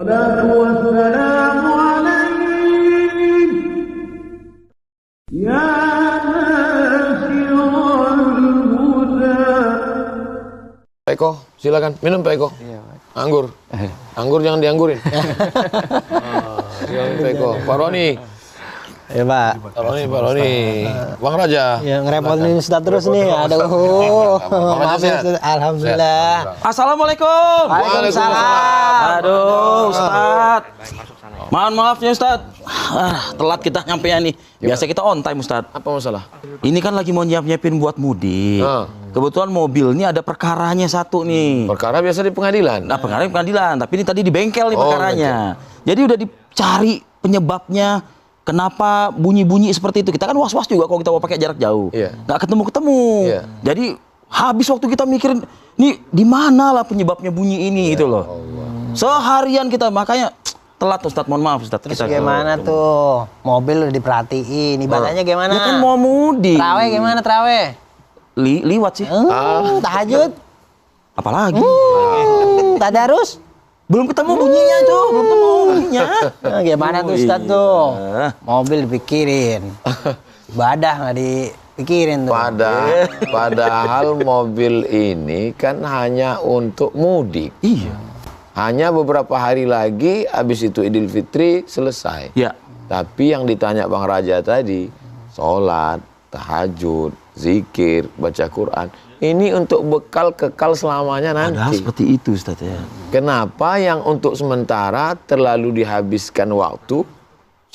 Wassalatu wassalamu alaik ya nasirul huda. Pak Eko, silakan minum Pak Eko. Anggur. Anggur jangan dianggurin. Silakan Pak Eko. Pak Roni. Ya Pak. Pak Roni. Bang Raja. Ya ngerepotin Ustaz terus nih. Aduh. Maaf ya Ustaz. Alhamdulillah. Assalamualaikum. Waalaikumsalam. Aduh, Ustaz. Mohon maaf ya Ustaz. Telat kita nyampe nih. Biasa kita on time Ustaz. Apa masalah? Ini kan lagi mau nyiapin buat mudik. Kebetulan mobil ini ada perkaranya satu nih. Perkara biasa di pengadilan. Nah, perkara di pengadilan, tapi ini tadi di bengkel nih perkaranya. Jadi udah dicari penyebabnya. Kenapa bunyi-bunyi seperti itu? Kita kan was-was juga kalau kita mau pakai jarak jauh. Nggak ketemu-ketemu. Jadi habis waktu kita mikirin, nih di mana lah penyebabnya bunyi ini gitu loh. Seharian kita makanya telat Ustadz, mohon maaf Ustadz. Terus gimana tuh? Mobil udah diperhatiin, ibadahnya gimana? Ya kan mau mudik. Terawih gimana terawih? Liwat sih. Tahajud? Apalagi? Tadarus? Belum ketemu bunyinya itu, belum ketemu bunyinya. Gimana tuh Ustadz tuh? Mobil dipikirin. Ibadah nggak dipikirin tuh. Padahal mobil ini kan hanya untuk mudik. Iya. Hanya beberapa hari lagi, habis itu Idul Fitri selesai. Ya. Tapi yang ditanya Bang Raja tadi, sholat, tahajud, zikir, baca Quran, ini untuk bekal kekal selamanya nanti. Padahal seperti itu Ustaz ya. Kenapa yang untuk sementara terlalu dihabiskan waktu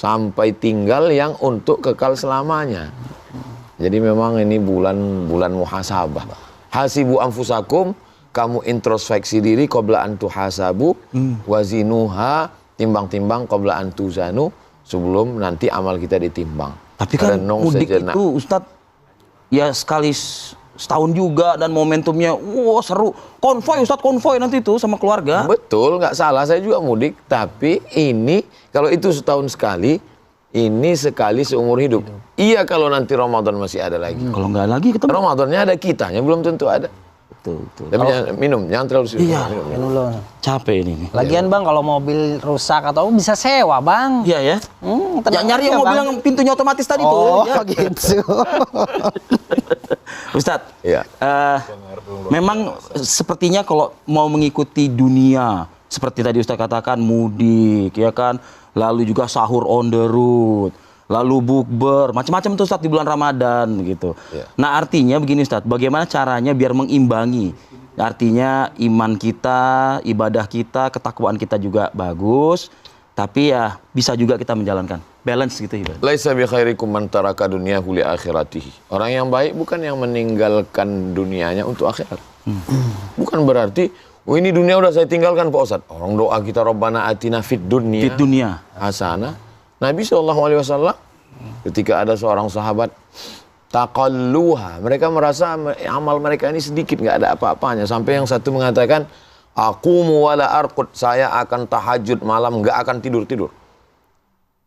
sampai tinggal yang untuk kekal selamanya? Jadi memang ini bulan muhasabah. Hasibu anfusakum, kamu introspeksi diri qabla an tuhasabu, wazinuha, timbang-timbang qabla an tuzanu, sebelum nanti amal kita ditimbang. Tapi kan mudik sejenak. itu Ustadz ya sekali setahun juga dan momentumnya seru. Konvoy Ustadz, konvoy nanti itu sama keluarga. Betul, nggak salah, saya juga mudik. Tapi ini kalau itu setahun sekali, ini sekali seumur hidup. Iya kalau nanti Ramadan masih ada lagi. Kalau nggak lagi ketemu. Ramadannya ada kitanya, belum tentu ada. Betul. Tapi jangan terlalu serius. Iya, minum dulu. Capek ini. Lagian Bang kalau mobil rusak atau bisa sewa Bang. Iya ya. Nyari yang mobil yang pintunya otomatis tadi tuh. Ya. Gitu. Ustadz, Iya. memang sepertinya kalau mau mengikuti dunia seperti tadi Ustadz katakan mudik, ya kan, lalu juga sahur on the road, lalu bukber, macam-macam tuh Ustadz di bulan Ramadan gitu. Nah artinya begini Ustadz, bagaimana caranya biar mengimbangi? Artinya iman kita, ibadah kita, ketakwaan kita juga bagus, tapi ya bisa juga kita menjalankan balance gitu ibadah. Laisa bi khairikum man taraka dunyahu li akhiratihi. Orang yang baik bukan yang meninggalkan dunianya untuk akhirat. Bukan berarti ini dunia udah saya tinggalkan Pak Ustadz. Orang doa kita Rabbana atina fid dunya. Fit dunia. Hasanah. Nabi SAW ketika ada seorang sahabat taqalluha, mereka merasa amal mereka ini sedikit, nggak ada apa-apanya, sampai yang satu mengatakan aqumu wala arqud, saya akan tahajud malam, nggak akan tidur.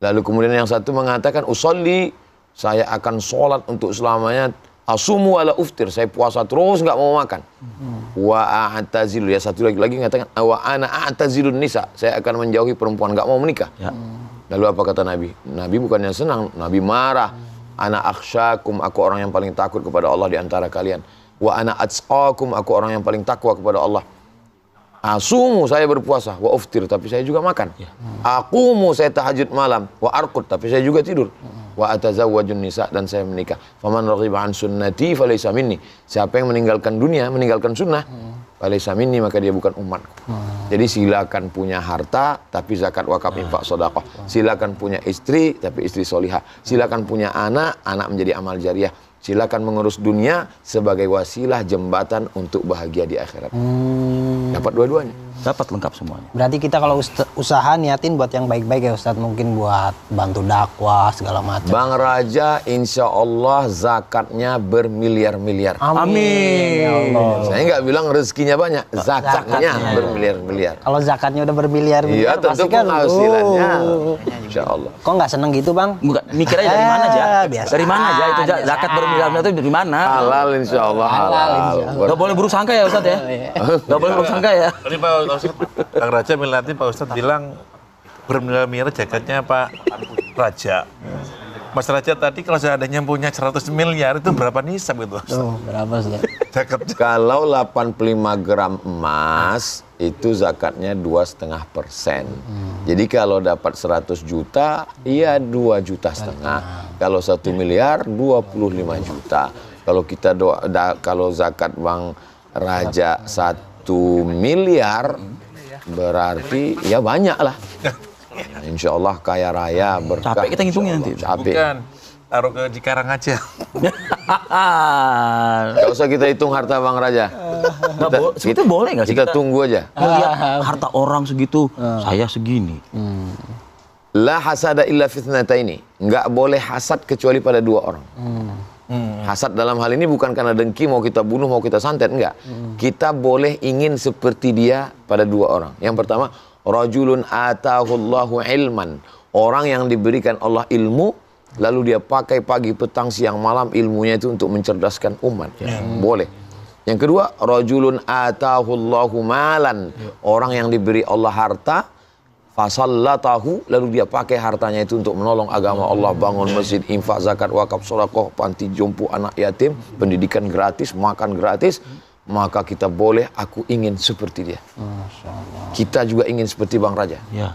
Lalu kemudian yang satu mengatakan usolli, saya akan sholat untuk selamanya, asumu wala uftir, saya puasa terus nggak mau makan. Wa a'tazilu, ya satu lagi mengatakan wa ana a'tazilun nisa, saya akan menjauhi perempuan, nggak mau menikah. Lalu apa kata Nabi? Nabi bukannya senang, Nabi marah. Ana akhsyakum, aku orang yang paling takut kepada Allah di antara kalian. Wa ana atsqakum, aku orang yang paling takwa kepada Allah. Asumu, saya berpuasa. Wa uftir, tapi saya juga makan. Aqumu, saya tahajud malam. Wa arqud, tapi saya juga tidur. Wa atazawwajun nisa, dan saya menikah. Faman raghiba an sunnati falaysa minni. Siapa yang meninggalkan dunia, meninggalkan sunnah, falaysa minni, maka dia bukan umatku. Jadi silakan punya harta tapi zakat wakaf infak sedekah. Silakan punya istri tapi istri solihah. Silakan punya anak menjadi amal jariah. Silakan mengurus dunia sebagai wasilah jembatan untuk bahagia di akhirat. Dapat dua-duanya. Dapat lengkap semuanya. Berarti kita kalau usaha niatin buat yang baik-baik ya Ustadz, mungkin buat bantu dakwah segala macam. Bang Raja insya Allah zakatnya bermiliar-miliar. Amin. Ya Allah. Saya nggak bilang rezekinya banyak, zakatnya bermiliar-miliar. Kalau zakatnya udah bermiliar-miliar, Iya tentu pasti kan penghasilannya. Insya Allah. Kok nggak seneng gitu Bang? Bukan, mikirnya dari mana aja? Biasa. Dari mana aja itu Biasa. zakat bermiliar-miliar itu dari mana? Halal insya Allah halal. Halal, insya Allah. Gak boleh buruk sangka ya Ustadz ya? Gak boleh buruk sangka ya? Tadi Pak Pak Ustadz, Kang Raja Milati, Pak Ustadz bilang bermiliar-miliar jaketnya Pak Raja. Mas Raja tadi kalau seandainya punya 100 miliar itu berapa nisab gitu? Oh, berapa sih? Jaket. Kalau 85 gram emas itu zakatnya 2,5%. Jadi kalau dapat 100 juta, iya 2,5 juta. Kalau 1 miliar 25 juta. Kalau kita kalau zakat Bang Raja 1 miliar berarti ya banyak lah. Insya Allah kaya raya berkah. Capek kita ngitungnya nanti. Capek. Bukan, taruh ke Cikarang aja. Gak usah kita hitung harta Bang Raja. Sebetulnya boleh nggak sih Kita tunggu aja. melihat harta orang segitu, saya segini. La hasada illa fitnataini. Nggak boleh hasad kecuali pada dua orang. Hasad dalam hal ini bukan karena dengki mau kita bunuh, mau kita santet, enggak. Kita boleh ingin seperti dia pada dua orang. Yang pertama, rajulun atahullahu ilman. Orang yang diberikan Allah ilmu, lalu dia pakai pagi, petang, siang, malam ilmunya itu untuk mencerdaskan umat. Boleh. Yang kedua, rajulun atahullahu malan. Orang yang diberi Allah harta, fasallatahu, lalu dia pakai hartanya itu untuk menolong agama Allah, bangun masjid, infak, zakat, wakaf, sedekah, panti jompo anak yatim, pendidikan gratis, makan gratis. Maka kita boleh, aku ingin seperti dia. Kita juga ingin seperti Bang Raja. Ya.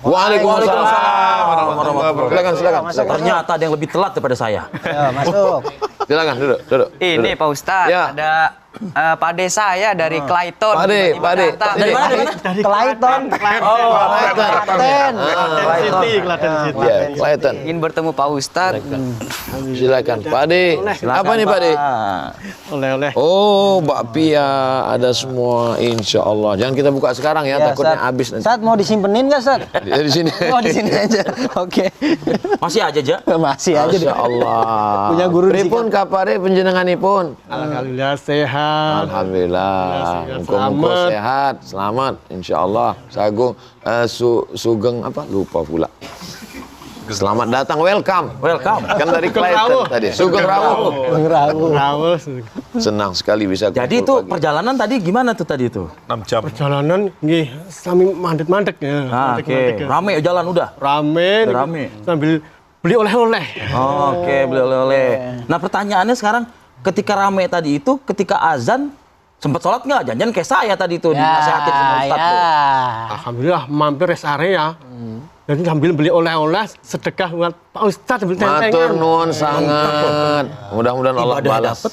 Waalaikumsalam. Silakan. Ternyata ada yang lebih telat daripada saya. Ya, masuk. Silakan duduk. Ini Pak Ustadz, Ya. ada pade saya dari Clayton. Pade. Dari mana? Clayton. Klaten. Ya, Clayton. Ingin bertemu Pak Ustadz. Silakan. Pade. Apa nih Pade? Oleh-oleh. Oh, bakpia ada semua, insya Allah. Jangan kita buka sekarang ya, takutnya habis nanti. Saat mau disimpenin nggak, Sat? Di sini. Oh, di sini aja. Oke. Masih aja, Ja? Masih aja deh. Masya Allah. Punya guru di Pripun kapare panjenenganipun? Alhamdulillah sehat. Alhamdulillah. Muka-muka Selamat. sehat, selamat, insya Allah. Sagung, sugeng apa? Lupa pula. Selamat datang, welcome. Welcome. Kan dari Clayton tadi. Sugeng Rawuh. Rawus. Senang sekali bisa Jadi itu kumpul pagi. perjalanan tadi gimana tuh tadi itu? 6 jam. Perjalanan nggih sami mandek-mandek ya. Oke. Rame jalan udah. Rame. Rame. Sambil beli oleh-oleh. Oke, beli oleh-oleh. Nah, pertanyaannya sekarang ketika rame tadi itu, ketika azan sempat sholat nggak? Jangan kayak saya tadi itu dinasehatin sama Ustadz tuh. Alhamdulillah mampir rest area. Dan sambil beli oleh-oleh sedekah buat Pak Ustadz sambil Matur tentengan. nuwun sangat. Mudah-mudahan Allah Ibadah balas. dapet,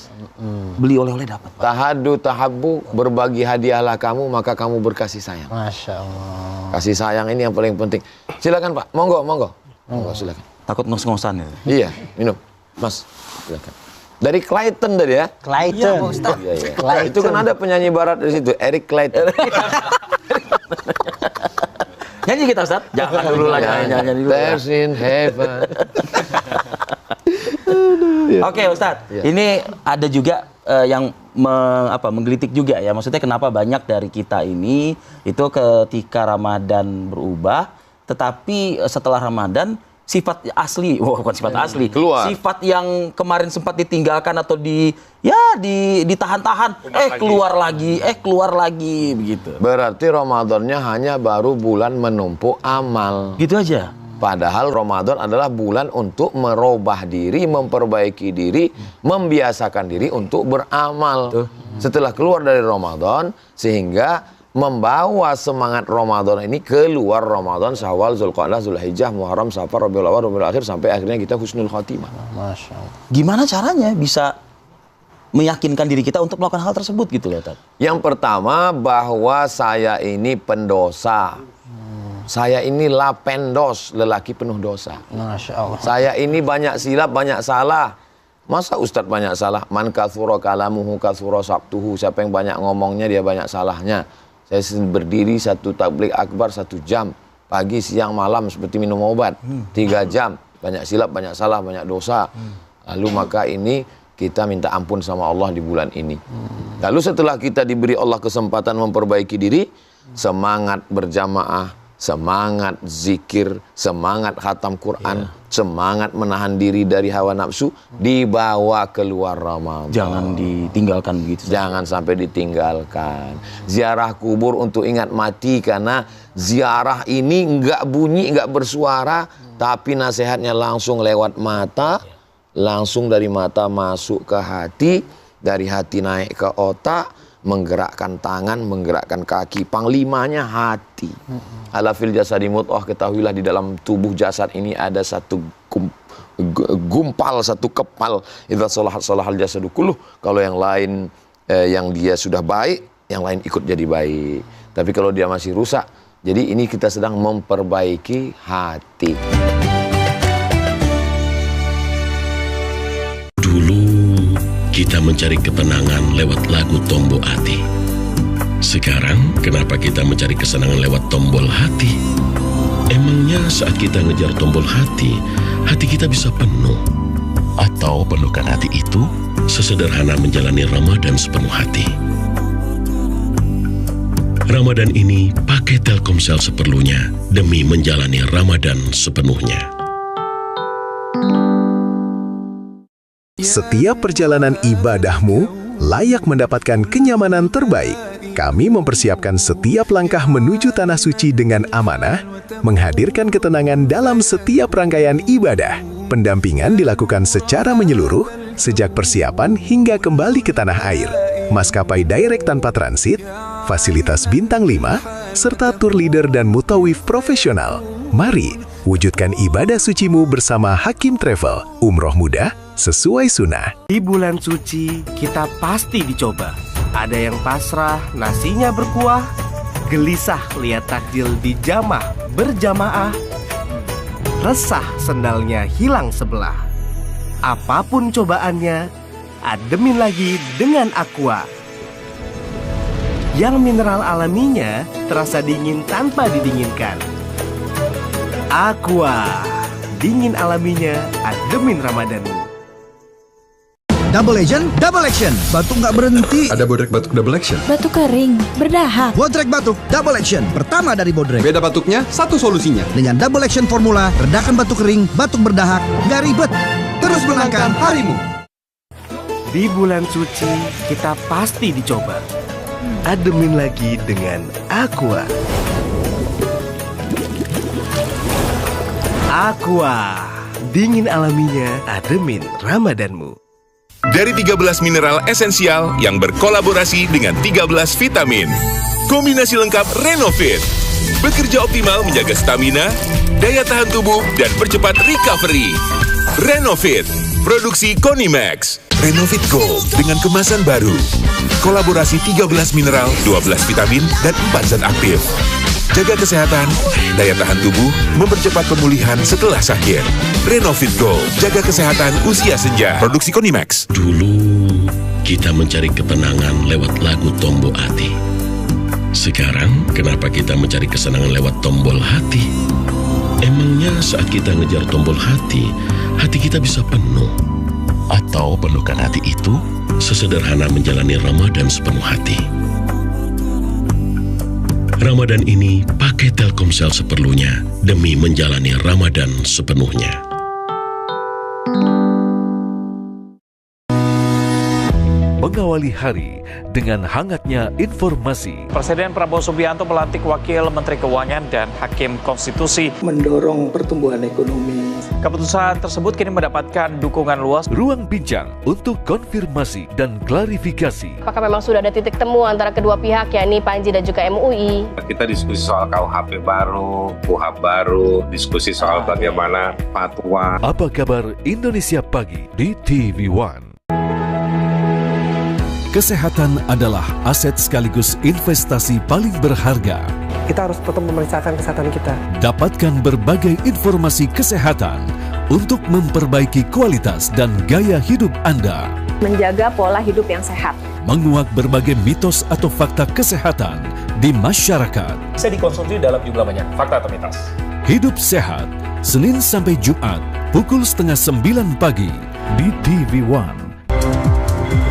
beli oleh-oleh dapat. Tahadu tahabbu, berbagi hadiahlah kamu, maka kamu berkasih sayang. Masya Allah. Kasih sayang ini yang paling penting. Silakan Pak, monggo. Monggo, silakan. Takut ngos-ngosan ya. Iya, minum. Mas, silakan. Dari Clayton tadi ya? Clayton. Iya. Clayton. Itu kan ada penyanyi barat di situ, Eric Clayton. Nyanyi kita, Ustaz? Jangan dulu lah, jangan dulu. There's in heaven. Oke, Ustadz. Iya. Ini ada juga yang menggelitik juga ya. Maksudnya kenapa banyak dari kita ini itu ketika Ramadan berubah, tetapi setelah Ramadan sifat asli, bukan sifat asli, Keluar. sifat yang kemarin sempat ditinggalkan atau ditahan-tahan, keluar lagi begitu. Berarti Ramadannya hanya baru bulan menumpuk amal. Gitu aja. Padahal Ramadan adalah bulan untuk merubah diri, memperbaiki diri, membiasakan diri untuk beramal. Setelah keluar dari Ramadan, sehingga membawa semangat Ramadan ini keluar Ramadan, Syawal, Zulqa'dah, Zulhijjah, Muharram, Safar, Rabiul Awal, Rabiul Akhir, sampai akhirnya kita husnul khotimah. Masya Allah. Gimana caranya bisa meyakinkan diri kita untuk melakukan hal tersebut gitu loh, Ustaz? Yang pertama, bahwa saya ini pendosa. Saya ini lapendos, lelaki penuh dosa. Masya Allah. Saya ini banyak silap, banyak salah. Masa Ustadz banyak salah? Man kathura kalamuhu kathura sabtuhu. Siapa yang banyak ngomongnya, dia banyak salahnya. Saya berdiri satu tabligh akbar 1 jam. Pagi, siang, malam seperti minum obat. 3 jam. Banyak silap, banyak salah, banyak dosa. Lalu maka ini kita minta ampun sama Allah di bulan ini. Lalu setelah kita diberi Allah kesempatan memperbaiki diri, semangat berjamaah, semangat zikir, semangat khatam Quran, semangat menahan diri dari hawa nafsu, dibawa keluar Ramadan. Jangan ditinggalkan begitu. Jangan sampai ditinggalkan. Ziarah kubur untuk ingat mati, karena ziarah ini enggak bunyi, enggak bersuara, tapi nasihatnya langsung lewat mata, langsung dari mata masuk ke hati, dari hati naik ke otak, menggerakkan tangan, menggerakkan kaki. Panglimanya hati. Ala fil jasadi mudghah, ketahuilah di dalam tubuh jasad ini ada satu gumpal, satu kepal. Idza salahal jasadu kulluh. Kalau yang lain yang dia sudah baik, yang lain ikut jadi baik. Tapi kalau dia masih rusak, jadi ini kita sedang memperbaiki hati. Kita mencari ketenangan lewat lagu Tombo Ati. Sekarang, kenapa kita mencari kesenangan lewat tombol hati? Emangnya saat kita ngejar tombol hati, hati kita bisa penuh? Atau penuhkan hati itu sesederhana menjalani Ramadan sepenuh hati? Ramadan ini pakai Telkomsel seperlunya demi menjalani Ramadan sepenuhnya. Setiap perjalanan ibadahmu layak mendapatkan kenyamanan terbaik. Kami mempersiapkan setiap langkah menuju tanah suci dengan amanah, menghadirkan ketenangan dalam setiap rangkaian ibadah. Pendampingan dilakukan secara menyeluruh, sejak persiapan hingga kembali ke tanah air. Maskapai direct tanpa transit, fasilitas bintang 5, serta tour leader dan mutawif profesional. Mari, wujudkan ibadah sucimu bersama Hakim Travel. Umroh mudah, sesuai sunnah. Di bulan suci, kita pasti dicoba. Ada yang pasrah, nasinya berkuah. Gelisah lihat takjil dijamah berjamaah. Resah sendalnya hilang sebelah. Apapun cobaannya, ademin lagi dengan Aqua. Yang mineral alaminya terasa dingin tanpa didinginkan. Aqua, dingin alaminya, ademin Ramadanmu. Double Agent, Double Action. Batuk nggak berhenti. Ada Bodrek Batuk Double Action. Batuk kering, berdahak. Bodrek Batuk Double Action. Pertama dari Bodrek. Beda batuknya, satu solusinya. Dengan Double Action formula, redakan batuk kering, batuk berdahak, nggak ribet. Terus menangkan harimu. Di bulan suci, kita pasti dicoba. Ademin lagi dengan Aqua. Aqua, dingin alaminya, ademin Ramadanmu. Dari 13 mineral esensial yang berkolaborasi dengan 13 vitamin. Kombinasi lengkap Renovit. Bekerja optimal menjaga stamina, daya tahan tubuh, dan percepat recovery. Renovit, produksi Konimax. Renovit Gold dengan kemasan baru. Kolaborasi 13 mineral, 12 vitamin, dan 4 zat aktif. Jaga kesehatan, daya tahan tubuh, mempercepat pemulihan setelah sakit. Renovit Gold, jaga kesehatan usia senja. Produksi Konimax. Dulu, kita mencari ketenangan lewat lagu Tombo Ati. Sekarang, kenapa kita mencari kesenangan lewat tombol hati? Emangnya saat kita ngejar tombol hati, hati kita bisa penuh? Atau penuhkan hati itu sesederhana menjalani Ramadan sepenuh hati? Ramadan ini pakai Telkomsel seperlunya demi menjalani Ramadan sepenuhnya. Mengawali hari dengan hangatnya informasi. Presiden Prabowo Subianto melantik Wakil Menteri Keuangan dan Hakim Konstitusi. Mendorong pertumbuhan ekonomi. Keputusan tersebut kini mendapatkan dukungan luas. Ruang bincang untuk konfirmasi dan klarifikasi. Apakah memang sudah ada titik temu antara kedua pihak, yakni Panji dan juga MUI? Kita diskusi soal KUHP baru, KUHAP baru, diskusi soal bagaimana fatwa. Apa kabar Indonesia Pagi di TV One? Kesehatan adalah aset sekaligus investasi paling berharga. Kita harus tetap memeriksakan kesehatan kita. Dapatkan berbagai informasi kesehatan untuk memperbaiki kualitas dan gaya hidup Anda. Menjaga pola hidup yang sehat. Menguak berbagai mitos atau fakta kesehatan di masyarakat. Bisa dikonsumsi dalam jumlah banyak, fakta atau mitos. Hidup sehat, Senin sampai Jumat, pukul 8:30 pagi di TV One.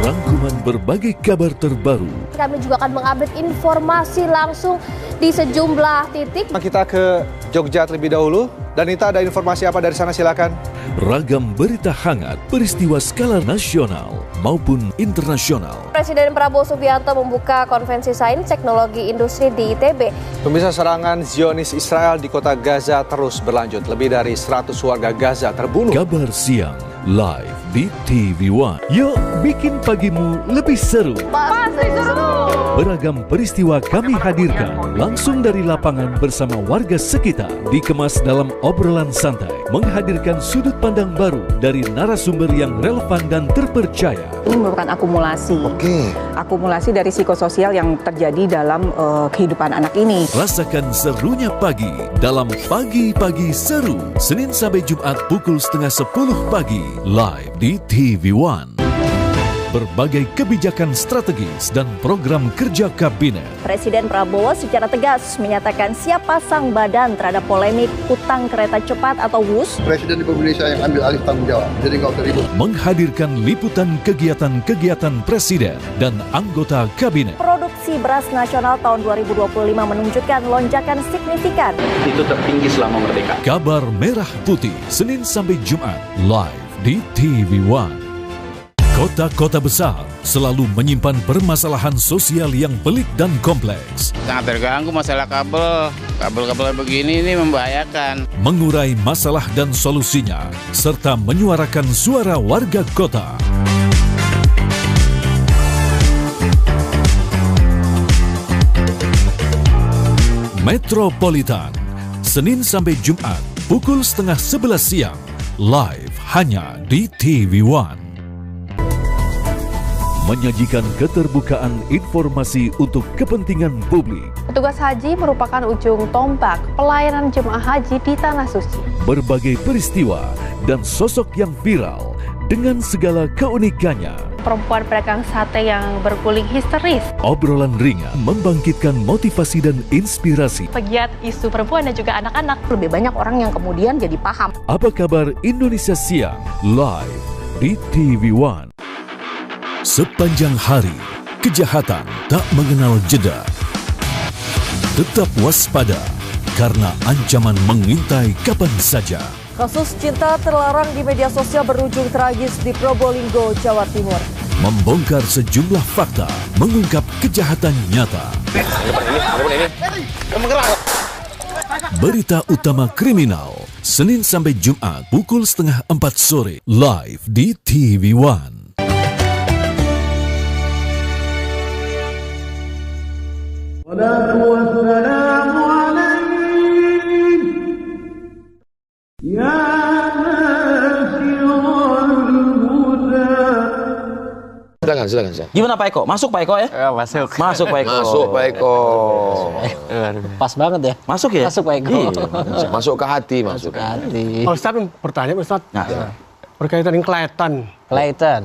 Rangkuman berbagai kabar terbaru. Kami juga akan mengupdate informasi langsung di sejumlah titik. Kita ke Jogja terlebih dahulu. Danita, ada informasi apa dari sana, silakan. Ragam berita hangat, peristiwa skala nasional maupun internasional. Presiden Prabowo Subianto membuka konvensi sains teknologi industri di ITB. Pemirsa, serangan Zionis Israel di kota Gaza terus berlanjut. Lebih dari 100 warga Gaza terbunuh. Kabar siang live di TV One. Yuk bikin pagimu lebih seru. Pasti seru. Beragam peristiwa kami hadirkan langsung dari lapangan bersama warga sekitar. Dikemas dalam obrolan santai, menghadirkan sudut pandang baru dari narasumber yang relevan dan terpercaya. Ini merupakan akumulasi. Akumulasi dari psikososial yang terjadi dalam kehidupan anak ini. Rasakan serunya pagi dalam Pagi-Pagi Seru. Senin sampai Jumat pukul 9:30 pagi. Live di TV One. Berbagai kebijakan strategis dan program kerja kabinet. Presiden Prabowo secara tegas menyatakan siap pasang badan terhadap polemik utang kereta cepat atau WUS. Presiden Republik Indonesia yang ambil alih tanggung jawab, jadi nggak usah ribut. Menghadirkan liputan kegiatan-kegiatan presiden dan anggota kabinet. Produksi beras nasional tahun 2025 menunjukkan lonjakan signifikan. Itu tertinggi selama merdeka. Kabar Merah Putih, Senin sampai Jumat, live di TV One. Kota-kota besar selalu menyimpan permasalahan sosial yang pelik dan kompleks. Sangat terganggu masalah kabel. Kabel-kabel begini ini membahayakan. Mengurai masalah dan solusinya, serta menyuarakan suara warga kota. Metropolitan, Senin sampai Jumat, pukul 10:30 siang, live hanya di TV One. Menyajikan keterbukaan informasi untuk kepentingan publik. Petugas haji merupakan ujung tombak pelayanan jemaah haji di Tanah Suci. Berbagai peristiwa dan sosok yang viral dengan segala keunikannya. Perempuan pedagang sate yang berguling histeris. Obrolan ringan membangkitkan motivasi dan inspirasi. Pegiat isu perempuan dan juga anak-anak. Lebih banyak orang yang kemudian jadi paham. Apa kabar Indonesia Siang, live di TV One. Sepanjang hari, kejahatan tak mengenal jeda. Tetap waspada, karena ancaman mengintai kapan saja. Kasus cinta terlarang di media sosial berujung tragis di Probolinggo, Jawa Timur. Membongkar sejumlah fakta, mengungkap kejahatan nyata. Berita utama kriminal, Senin sampai Jumat, pukul 3:30 sore, live di TV One. Silakan. Gimana Pak Eko? Masuk Pak Eko ya? Masuk. Masuk Pak Eko. Masuk Pak Eko. Pas banget ya. Masuk ya? Masuk Pak Eko. Iya, masuk ke hati, masuk ke hati. Ustaz bertanya, Ustaz. Berkaitan dengan Klaten.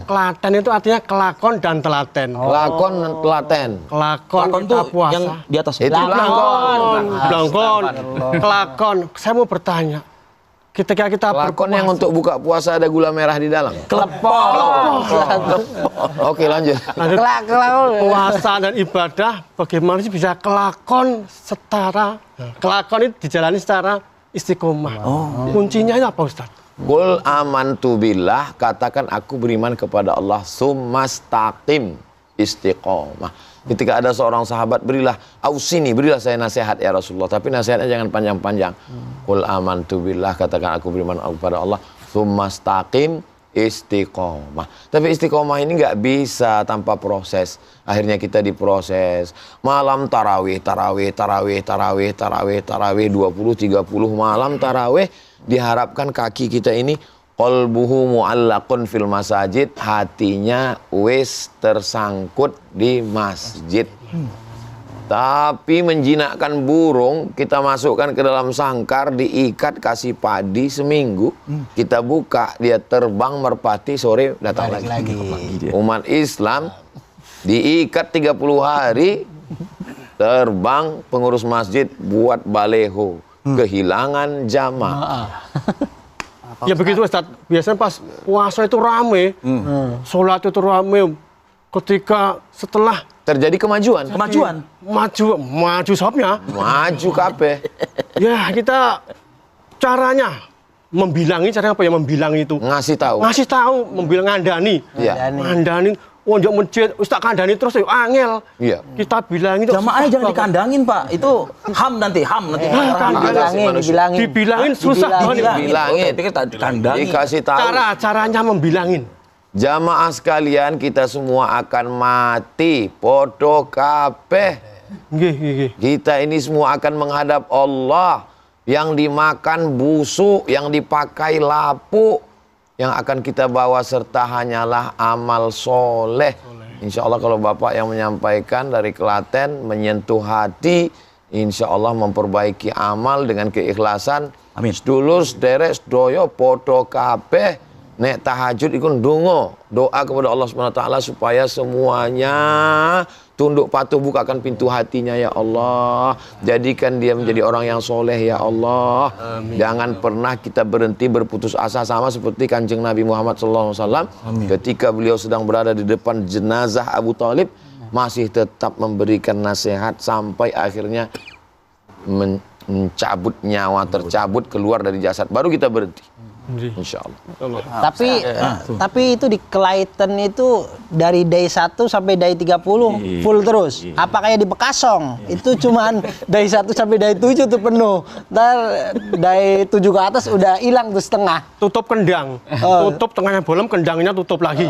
Klaten itu artinya kelakon dan telaten. Kelakon dan telaten. Kelakon itu puasa. yang di atas. Itu Belangkon. Kelakon. Saya mau bertanya. Ketika kita kelakon yang untuk buka puasa ada gula merah di dalam. Kelepon. Oke, lanjut. Puasa dan ibadah bagaimana sih bisa kelakon setara? Kelakon itu dijalani secara istiqomah. Kuncinya apa, Ustaz? Qul amantu billah, katakan aku beriman kepada Allah, summastaqim, istiqomah. Ketika ada seorang sahabat, berilah saya nasihat ya Rasulullah, tapi nasihatnya jangan panjang-panjang. Qul amantu billah, katakan aku beriman kepada Allah, summastaqim, istiqomah. Tapi istiqomah ini nggak bisa tanpa proses. Akhirnya kita diproses. Malam tarawih 20-30 malam tarawih. Diharapkan kaki kita ini qalbuhu mu'allaqun fil masajid, hatinya wis tersangkut di masjid. Tapi menjinakkan burung, kita masukkan ke dalam sangkar, diikat, kasih padi seminggu, kita buka, dia terbang merpati, sore datang lagi. Umat Islam diikat 30 hari, terbang, pengurus masjid buat baleho, kehilangan jamaah. Ya begitu Ustaz, biasanya pas puasa itu rame, sholat itu rame, ketika setelah terjadi kemajuan. Maju sopnya. Maju kabeh. Ya, kita caranya membilangi, caranya apa ya membilangi itu? Ngasih tahu, membilang ngandani. Iya. Ngandani. Wonjok masjid, Ustaz kandani terus ya angel. Iya. Kita bilangin itu. Jamaahnya jangan dikandangin, Pak. Itu ham nanti. Dibilangin susah. Dibilangin. Dikasih tahu. Caranya membilangin. Jamaah sekalian, kita semua akan mati. Podo kabeh. Kita ini semua akan menghadap Allah. Yang dimakan busuk, yang dipakai lapuk. Yang akan kita bawa serta hanyalah amal soleh. Insya Allah kalau Bapak yang menyampaikan dari Klaten menyentuh hati, insya Allah memperbaiki amal dengan keikhlasan. Amin. Sedulur, sederek, sedoyo, podo kabeh. Nek tahajud ikut doa kepada Allah SWT supaya semuanya tunduk patuh, bukakan pintu hatinya ya Allah. Jadikan dia menjadi orang yang soleh ya Allah. Amin. Jangan pernah kita berhenti berputus asa, sama seperti Kanjeng Nabi Muhammad SAW. Ketika beliau sedang berada di depan jenazah Abu Thalib, masih tetap memberikan nasihat sampai akhirnya mencabut nyawa, tercabut keluar dari jasad. Baru kita berhenti. Insya Allah. Tapi itu di Klaten itu dari day 1 sampai day 30 full terus. Apa kayak di Bekasong? Itu cuman day 1 sampai day 7 tuh penuh. Ntar day 7 ke atas udah hilang tuh setengah. Tutup kendang. Tutup tengahnya bolong, kendangnya tutup lagi.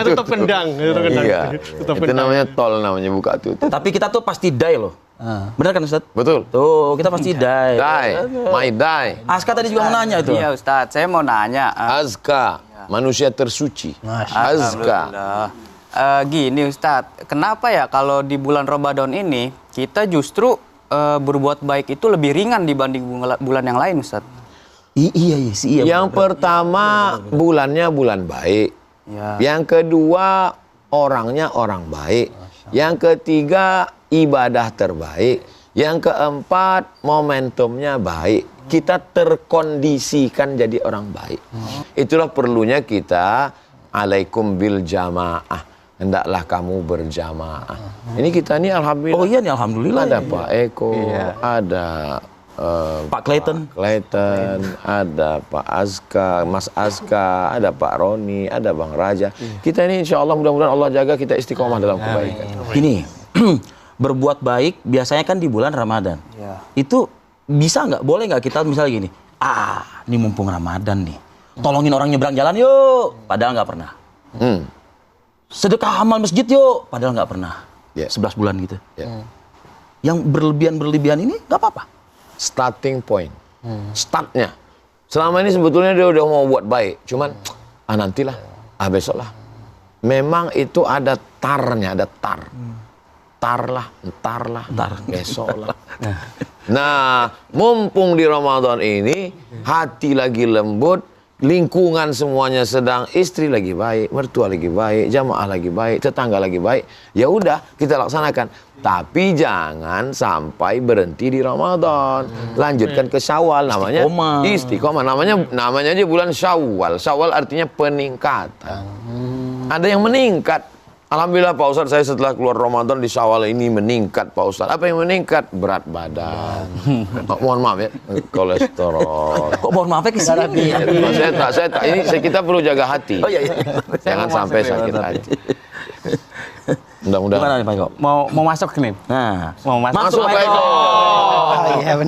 Tutup kendang. Iya. Itu namanya tol, namanya buka tutup. Tapi kita tuh pasti die loh. Benar kan Ustadz? Betul. Tuh, kita pasti die. My die. Aska tadi juga mau nanya itu. Iya Ustadz, saya mau nanya. Azka, manusia tersuci. Azka. Gini Ustadz, kenapa ya kalau di bulan Ramadan ini kita justru berbuat baik itu lebih ringan dibanding bulan yang lain Ustadz? Iya. Yang pertama bulannya bulan baik. Ya. Yang kedua orangnya orang baik. Yang ketiga ibadah terbaik. Yang keempat momentumnya baik. Kita terkondisikan jadi orang baik. Itulah perlunya kita alaikum bil jamaah. Hendaklah kamu berjamaah. Ini kita nih alhamdulillah. Oh iya nih alhamdulillah. Ada Pak Eko, ada Pak Clayton, ada Pak Azka, Mas Azka, ada Pak Roni, ada Bang Raja. Kita ini insya Allah mudah-mudahan Allah jaga kita istiqomah dalam kebaikan. Ini berbuat baik biasanya kan di bulan Ramadan. Itu bisa nggak? Boleh nggak kita misalnya gini? Ini mumpung Ramadan nih, tolongin orang nyebrang jalan yuk. Padahal nggak pernah. Sedekah amal masjid yuk. Padahal nggak pernah. 11 bulan gitu. Yang berlebihan ini nggak apa-apa. Starting point, startnya. Selama ini sebetulnya dia udah mau buat baik, cuman nantilah, besok lah. Memang itu ada tarnya, ada tar. Entar lah, besok lah. Nah, mumpung di Ramadan ini hati lagi lembut, lingkungan semuanya sedang, istri lagi baik, mertua lagi baik, jamaah lagi baik, tetangga lagi baik. Ya udah, kita laksanakan. Tapi jangan sampai berhenti di Ramadan. Lanjutkan ke Syawal, namanya istiqomah. Namanya aja bulan Syawal. Syawal artinya peningkatan. Ada yang meningkat. Alhamdulillah Pak Ustadz, saya setelah keluar Ramadan di Syawal ini meningkat Pak Ustadz. Apa yang meningkat? Berat badan. Mohon maaf ya, kolesterol. Kok mohon maaf ya kesini? Kita perlu jaga hati. Oh iya. Jangan sampai sakit hati. Mudah-mudahan. Gimana nih Pak Eko? Mau masuk nih? Nah, mau masuk Pak Eko.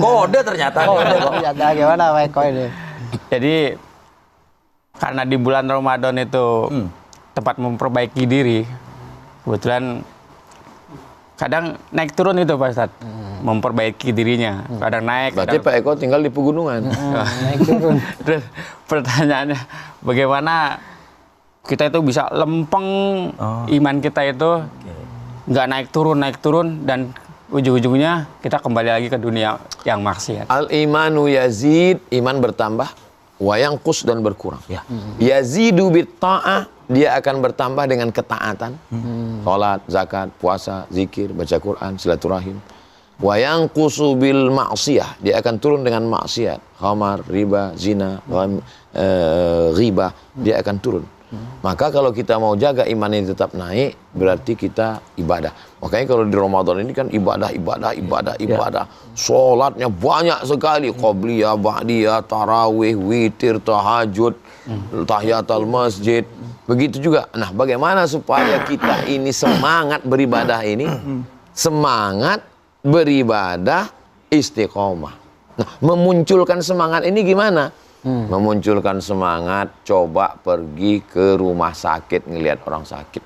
Kode ternyata. Gimana Pak Eko ini? Jadi karena di bulan Ramadan itu tempat memperbaiki diri, kebetulan kadang naik turun itu Pak Ustadz, memperbaiki dirinya. Kadang naik. Berarti Pak Eko tinggal di pegunungan. Naik turun. Terus pertanyaannya, bagaimana kita itu bisa lempeng iman kita itu nggak naik turun dan ujung-ujungnya kita kembali lagi ke dunia yang maksiat. Al imanu yazid, iman bertambah, wa yanqus dan berkurang. Yazidu bit ta'ah, dia akan bertambah dengan ketaatan. Salat, zakat, puasa, zikir, baca Quran, silaturahim. Wa yanqusu bil ma'siyah, dia akan turun dengan maksiat. Khamar, riba, zina, ghibah, dia akan turun. Maka kalau kita mau jaga iman ini tetap naik, berarti kita ibadah. Makanya kalau di Ramadan ini kan ibadah. Sholatnya banyak sekali. Qobliyah, ba'diyah, tarawih, witir, tahajud, tahiyatul masjid. Begitu juga. Nah, bagaimana supaya kita ini semangat beribadah ini? Semangat beribadah istiqomah. Nah, memunculkan semangat ini gimana? Memunculkan semangat, coba pergi ke rumah sakit ngelihat orang sakit.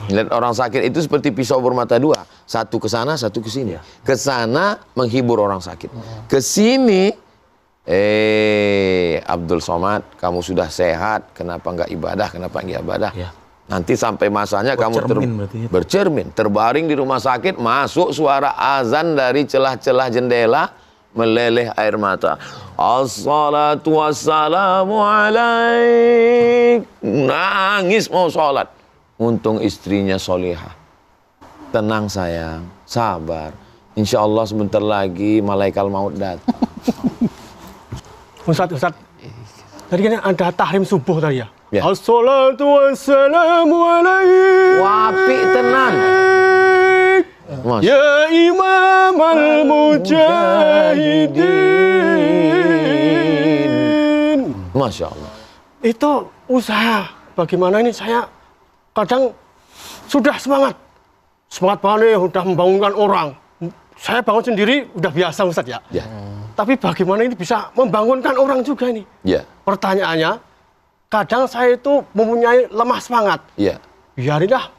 Ngelihat orang sakit itu seperti pisau bermata dua, satu ke sana, satu ke sini. Ke sana menghibur orang sakit. Ke sini, Abdul Somad, kamu sudah sehat, kenapa nggak ibadah? Kenapa nggak ibadah? Nanti sampai masanya kamu bercermin, terbaring di rumah sakit, masuk suara azan dari celah-celah jendela, meleleh air mata. Assalatu wassalamu alaik. Nangis mau sholat. Untung istrinya solihah. Tenang sayang, sabar. Insya Allah sebentar lagi malaikat maut datang. Ustaz. Tadi kan ada tahrim subuh tadi ya? Assalatu wassalamu alaik. Wapi tenang. Ya Imam al-Mujahidin. Masya Allah. Itu usaha. Bagaimana ini saya kadang sudah semangat banget nih, udah membangunkan orang. Saya bangun sendiri udah biasa Ustaz ya. Tapi bagaimana ini bisa membangunkan orang juga ini? Pertanyaannya, kadang saya itu mempunyai lemah semangat. Biarinlah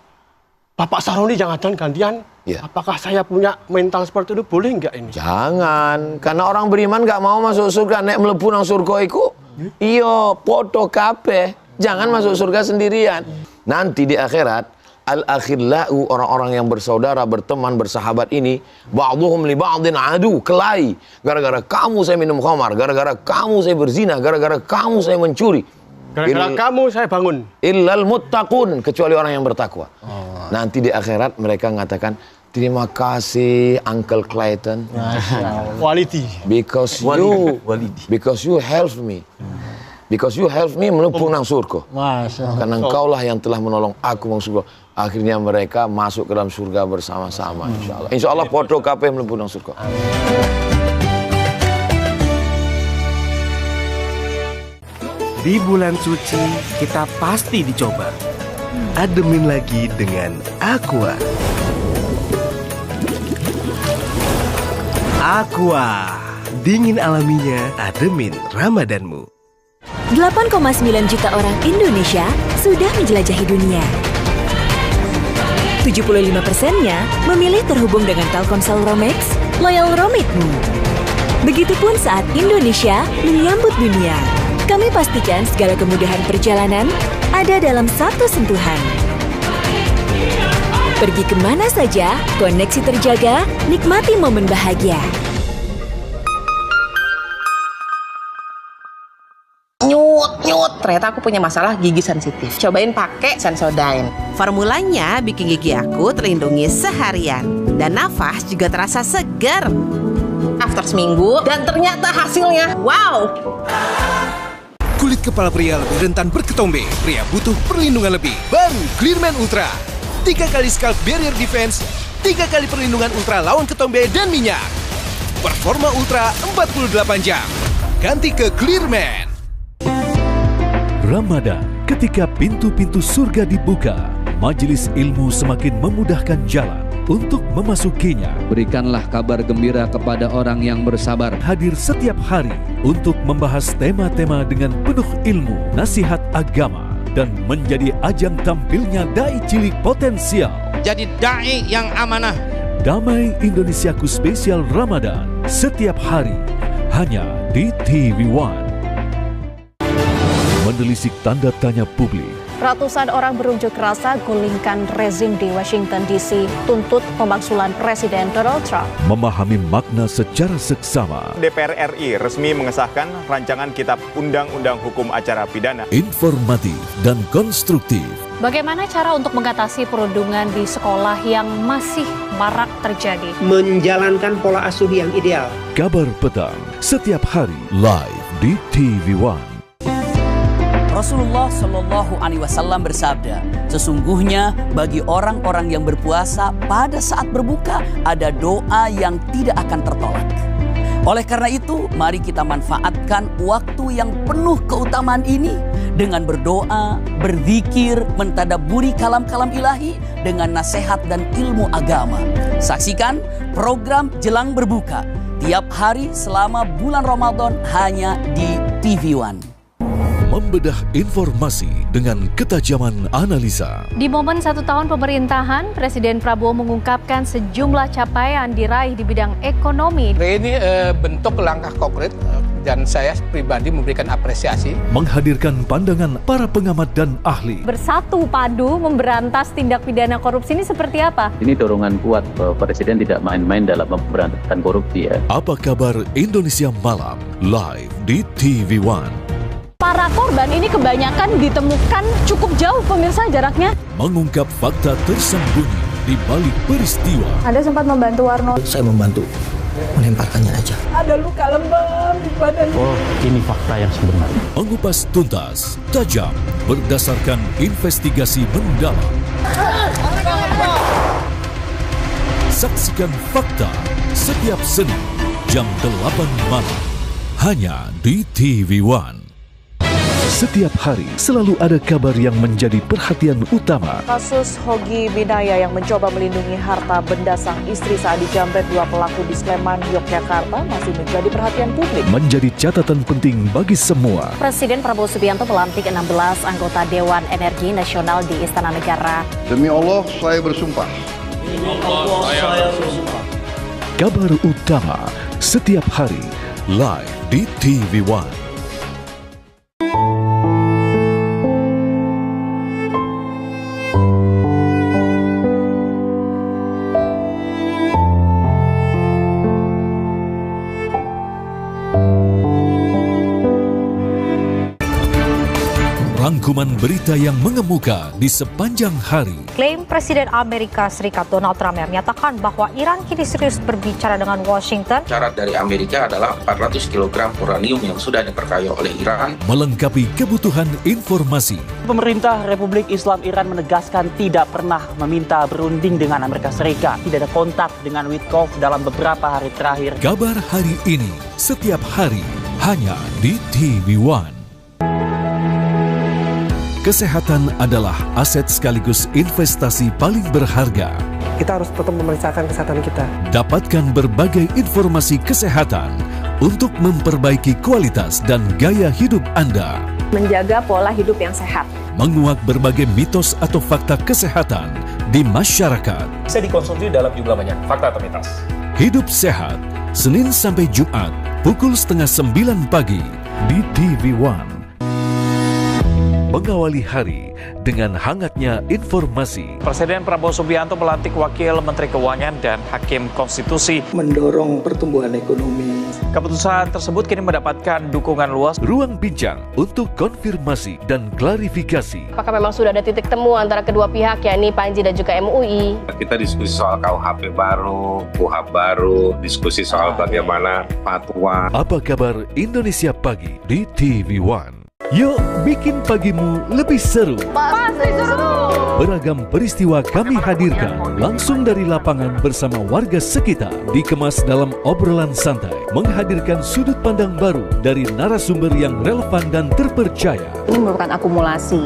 Bapak Saroni jangan gantian. Apakah saya punya mental seperti itu, boleh nggak ini? Jangan, karena orang beriman nggak mau masuk surga, nek mlebu nang surga iku. Iyo, podo kabeh. Jangan masuk surga sendirian. Nanti di akhirat, al-akhillau, orang-orang yang bersaudara, berteman, bersahabat ini, ba'duhum li ba'din adu, kelahi. Gara-gara kamu saya minum khamar, gara-gara kamu saya berzina, gara-gara kamu saya mencuri. Gara-gara kamu saya bangun. Illal muttaqun, kecuali orang yang bertakwa. Nanti di akhirat mereka mengatakan, terima kasih Uncle Clayton. Walidi. Because you helped me. Because you helped me menumpuk nang surga. Karena engkaulah yang telah menolong aku masuk surga. Akhirnya mereka masuk ke dalam surga bersama-sama. Insya Allah podo kabeh menumpuk nang surga. Di bulan suci, kita pasti dicoba. Ademin lagi dengan Aqua. Aqua, dingin alaminya, ademin Ramadanmu. 8,9 juta orang Indonesia sudah menjelajahi dunia. 75%-nya memilih terhubung dengan Telkomsel Romex, Loyal Romitmu. Begitupun saat Indonesia menyambut dunia. Kami pastikan segala kemudahan perjalanan ada dalam satu sentuhan. Pergi kemana saja, koneksi terjaga, nikmati momen bahagia. Nyut, ternyata aku punya masalah gigi sensitif. Cobain pakai Sensodyne. Formulanya bikin gigi aku terlindungi seharian. Dan nafas juga terasa segar. After seminggu, dan ternyata hasilnya, wow! Kulit kepala pria lebih rentan berketombe. Pria butuh perlindungan lebih. Baru Clearman Ultra. 3 kali scalp barrier defense, 3 kali perlindungan ultra lawan ketombe dan minyak. Performa ultra 48 jam. Ganti ke Clearman. Ramadan, ketika pintu-pintu surga dibuka, majelis ilmu semakin memudahkan jalan untuk memasukinya. Berikanlah kabar gembira kepada orang yang bersabar. Hadir setiap hari untuk membahas tema-tema dengan penuh ilmu, nasihat agama, dan menjadi ajang tampilnya dai cilik potensial. Jadi dai yang amanah. Damai Indonesiaku spesial Ramadan setiap hari hanya di TV One. Menelisik tanda tanya publik. Ratusan orang berunjuk rasa gulingkan rezim di Washington DC, tuntut pemakzulan Presiden Donald Trump. Memahami makna secara seksama. DPR RI resmi mengesahkan rancangan Kitab Undang-Undang Hukum Acara Pidana. Informatif dan konstruktif. Bagaimana cara untuk mengatasi perundungan di sekolah yang masih marak terjadi? Menjalankan pola asuh yang ideal. Kabar petang setiap hari live di TV One. Rasulullah Shallallahu Alaihi Wasallam bersabda, sesungguhnya bagi orang-orang yang berpuasa pada saat berbuka ada doa yang tidak akan tertolak. Oleh karena itu, mari kita manfaatkan waktu yang penuh keutamaan ini dengan berdoa, berzikir, mentadabburi kalam-kalam ilahi dengan nasihat dan ilmu agama. Saksikan program Jelang Berbuka tiap hari selama bulan Ramadan hanya di TV One. Membedah informasi dengan ketajaman analisa. Di momen 1 tahun pemerintahan, Presiden Prabowo mengungkapkan sejumlah capaian diraih di bidang ekonomi. Ini bentuk langkah konkret dan saya pribadi memberikan apresiasi. Menghadirkan pandangan para pengamat dan ahli. Bersatu padu memberantas tindak pidana korupsi ini seperti apa? Ini dorongan kuat bahwa Presiden tidak main-main dalam memberantaskan korupsi ya. Apa kabar Indonesia Malam live di TV One. Para korban ini kebanyakan ditemukan cukup jauh pemirsa jaraknya. Mengungkap fakta tersembunyi di balik peristiwa. Anda sempat membantu Warno. Saya membantu melemparkannya aja. Ada luka lebam di badan. Oh, ini fakta yang sebenarnya. Mengupas tuntas, tajam, berdasarkan investigasi mendalam. Saksikan fakta setiap Senin jam 8 malam hanya di TV One. Setiap hari selalu ada kabar yang menjadi perhatian utama. Kasus Hogi Binaya yang mencoba melindungi harta benda sang istri saat dijambret 2 pelaku di Sleman, Yogyakarta masih menjadi perhatian publik. Menjadi catatan penting bagi semua. Presiden Prabowo Subianto melantik 16 anggota Dewan Energi Nasional di Istana Negara. Demi Allah, saya bersumpah. Kabar utama setiap hari live di TV One. Rangkuman berita yang mengemuka di sepanjang hari. Klaim Presiden Amerika Serikat Donald Trump yang menyatakan bahwa Iran kini serius berbicara dengan Washington. Syarat dari Amerika adalah 400 kg uranium yang sudah diperkaya oleh Iran. Melengkapi kebutuhan informasi. Pemerintah Republik Islam Iran menegaskan tidak pernah meminta berunding dengan Amerika Serikat. Tidak ada kontak dengan Witkoff dalam beberapa hari terakhir. Kabar hari ini setiap hari hanya di TV One. Kesehatan adalah aset sekaligus investasi paling berharga. Kita harus tetap memeriksakan kesehatan kita. Dapatkan berbagai informasi kesehatan untuk memperbaiki kualitas dan gaya hidup Anda. Menjaga pola hidup yang sehat. Menguak berbagai mitos atau fakta kesehatan di masyarakat. Bisa dikonsumsi dalam jumlah banyak, fakta atau mitos. Hidup sehat, Senin sampai Jumat, pukul 8:30 pagi di TV One. Mengawali hari dengan hangatnya informasi. Presiden Prabowo Subianto melantik Wakil Menteri Keuangan dan Hakim Konstitusi. Mendorong pertumbuhan ekonomi. Keputusan tersebut kini mendapatkan dukungan luas. Ruang bincang untuk konfirmasi dan klarifikasi. Apakah memang sudah ada titik temu antara kedua pihak, yakni Panji dan juga MUI? Kita diskusi soal KUHP baru, KUHAP baru, diskusi soal bagaimana fatwa. Apa kabar Indonesia Pagi di TV One? Yuk bikin pagimu lebih seru. Pasti seru. Beragam peristiwa kami hadirkan langsung dari lapangan bersama warga sekitar. Dikemas dalam obrolan santai, menghadirkan sudut pandang baru dari narasumber yang relevan dan terpercaya. Ini merupakan akumulasi.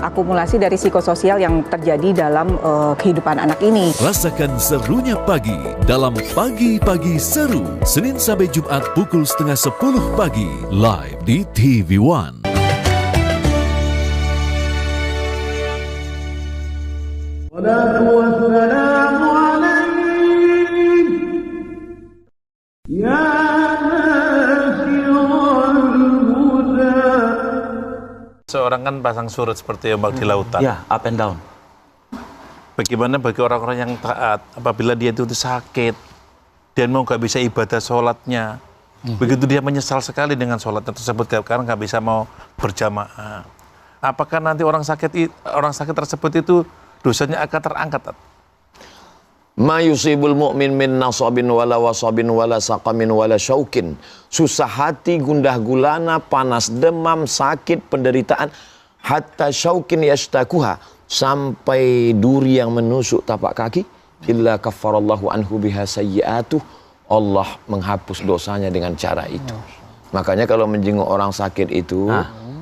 Akumulasi dari psikososial yang terjadi dalam kehidupan anak ini. Rasakan serunya pagi dalam Pagi-Pagi Seru. Senin sampai Jumat pukul 9:30 pagi. Live di TV One. Seorang kan pasang surut seperti ombak di lautan. Ya, up and down. Bagaimana bagi orang-orang yang taat apabila dia itu sakit dan mau nggak bisa ibadah sholatnya, begitu dia menyesal sekali dengan sholatnya tersebut karena nggak bisa mau berjamaah. Apakah nanti orang sakit tersebut itu dosanya akan terangkat? Ma yusibul mu'min min nasabin wala wasabin wala saqamin wala syaukin. Susah hati, gundah gulana, panas demam, sakit, penderitaan. Hatta syaukin yashtakuha. Sampai duri yang menusuk tapak kaki. Illa kaffarallahu anhu biha sayyi'atuh. Allah menghapus dosanya dengan cara itu. Makanya kalau menjenguk orang sakit itu,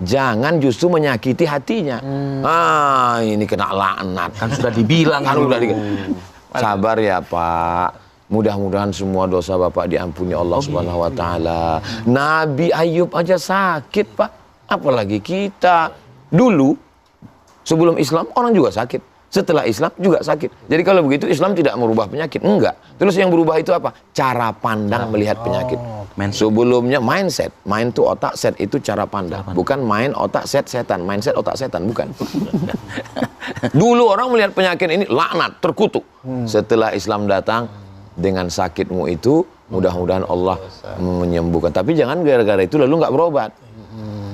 jangan justru menyakiti hatinya. Ini kena laknat. Kan sudah dibilang. Kan udah sabar ya Pak. Mudah-mudahan semua dosa Bapak diampuni Allah Subhanahu wa taala. Nabi Ayub aja sakit, Pak. Apalagi kita. Dulu sebelum Islam orang juga sakit. Setelah Islam juga sakit. Jadi kalau begitu Islam tidak merubah penyakit. Enggak. Terus yang berubah itu apa? Cara pandang melihat penyakit. Sebelumnya mindset. Mind itu otak, set itu cara pandang. Bukan main otak, set setan. Mindset otak setan, bukan. Dulu orang melihat penyakit ini laknat, terkutuk. Setelah Islam datang, dengan sakitmu itu, mudah-mudahan Allah menyembuhkan. Tapi jangan gara-gara itu lalu nggak berobat.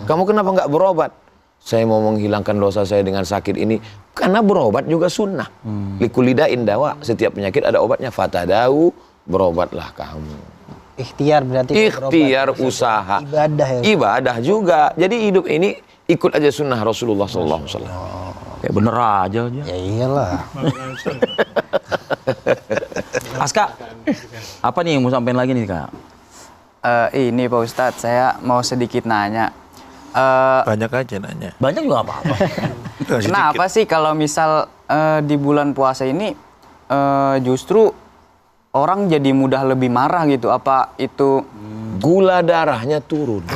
Kamu kenapa nggak berobat? Saya mau menghilangkan dosa saya dengan sakit ini. Karena berobat juga sunnah. Likulidain dawa. Setiap penyakit ada obatnya. Fatadau, berobatlah kamu. Ikhtiar berarti. Ikhtiar usaha. Ibadah ya. Ibadah juga. Jadi hidup ini ikut aja sunnah Rasulullah SAW. Kayak bener aja. Ya iyalah. Aska, apa nih yang mau sampein lagi nih Kak? Ini Pak Ustadz, saya mau sedikit nanya. Banyak aja nanya. Banyak juga apa-apa. Kenapa sih kalau misal di bulan puasa ini justru orang jadi mudah lebih marah gitu? Apa itu gula darahnya turun?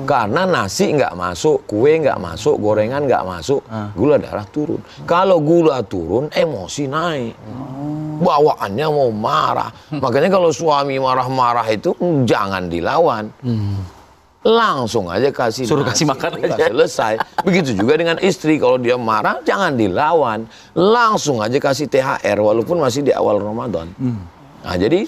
Karena nasi nggak masuk, kue nggak masuk, gorengan nggak masuk, gula darah turun. Kalau gula turun, emosi naik. Bawaannya mau marah. Makanya kalau suami marah-marah itu jangan dilawan. Langsung aja kasih suruh nasi, kasih makan aja. Selesai. Begitu juga dengan istri, kalau dia marah jangan dilawan, langsung aja kasih THR walaupun masih di awal Ramadan. Nah jadi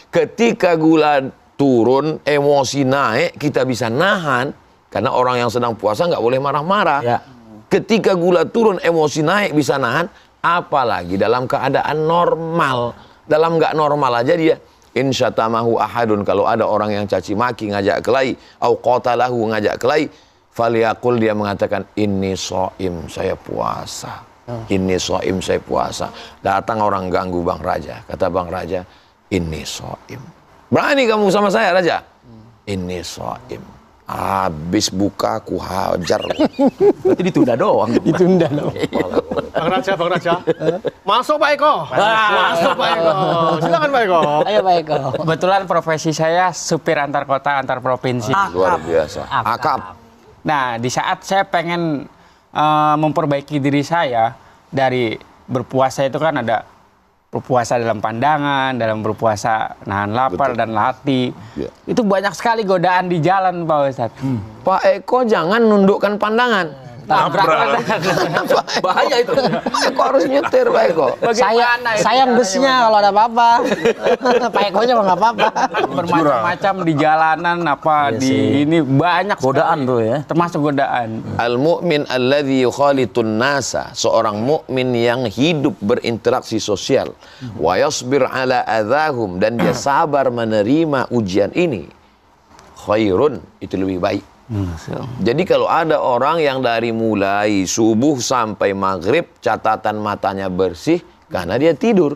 ketika gula turun, emosi naik, kita bisa nahan, karena orang yang sedang puasa nggak boleh marah-marah. Ya. Ketika gula turun, emosi naik, bisa nahan, apalagi dalam keadaan normal. Dalam nggak normal aja dia insyatamahu ahadun, kalau ada orang yang caci maki, ngajak kelahi, au qatalahu, ngajak kelahi, falyaqul, dia mengatakan inni shaim, saya puasa. Inni shaim, saya puasa. Datang orang ganggu Bang Raja, kata Bang Raja, inni shaim. Berani kamu sama saya Raja? Inni shaim. Habis buka ku hajar. Berarti ditunda doang. Ditunda doang. Bang Raja. Masuk Pak Eko. Masuk Pak Eko. Silakan Pak Eko. Ayo Pak Eko. Kebetulan profesi saya supir antar kota, antar provinsi. Luar biasa. Akap. Nah, di saat saya pengen memperbaiki diri saya dari berpuasa itu kan ada berpuasa dalam pandangan, dalam berpuasa nahan lapar. Betul. Dan hati. Ya. Itu banyak sekali godaan di jalan Pak Ustadz. Pak Eko jangan nundukkan pandangan. Bahaya itu. Pak Eko harus nyetir Pak Eko. Sayang busnya kalau ada apa-apa. Pak Eko nya nggak apa-apa. Bermacam-macam di jalanan ini banyak godaan tuh ya. Termasuk godaan. Al-mu'min alladzi yukhalitun nasa, seorang mukmin yang hidup berinteraksi sosial, wa yasbir ala adzahum, dan dia sabar menerima ujian ini. Khairun, itu lebih baik. Jadi kalau ada orang yang dari mulai subuh sampai maghrib catatan matanya bersih karena dia tidur,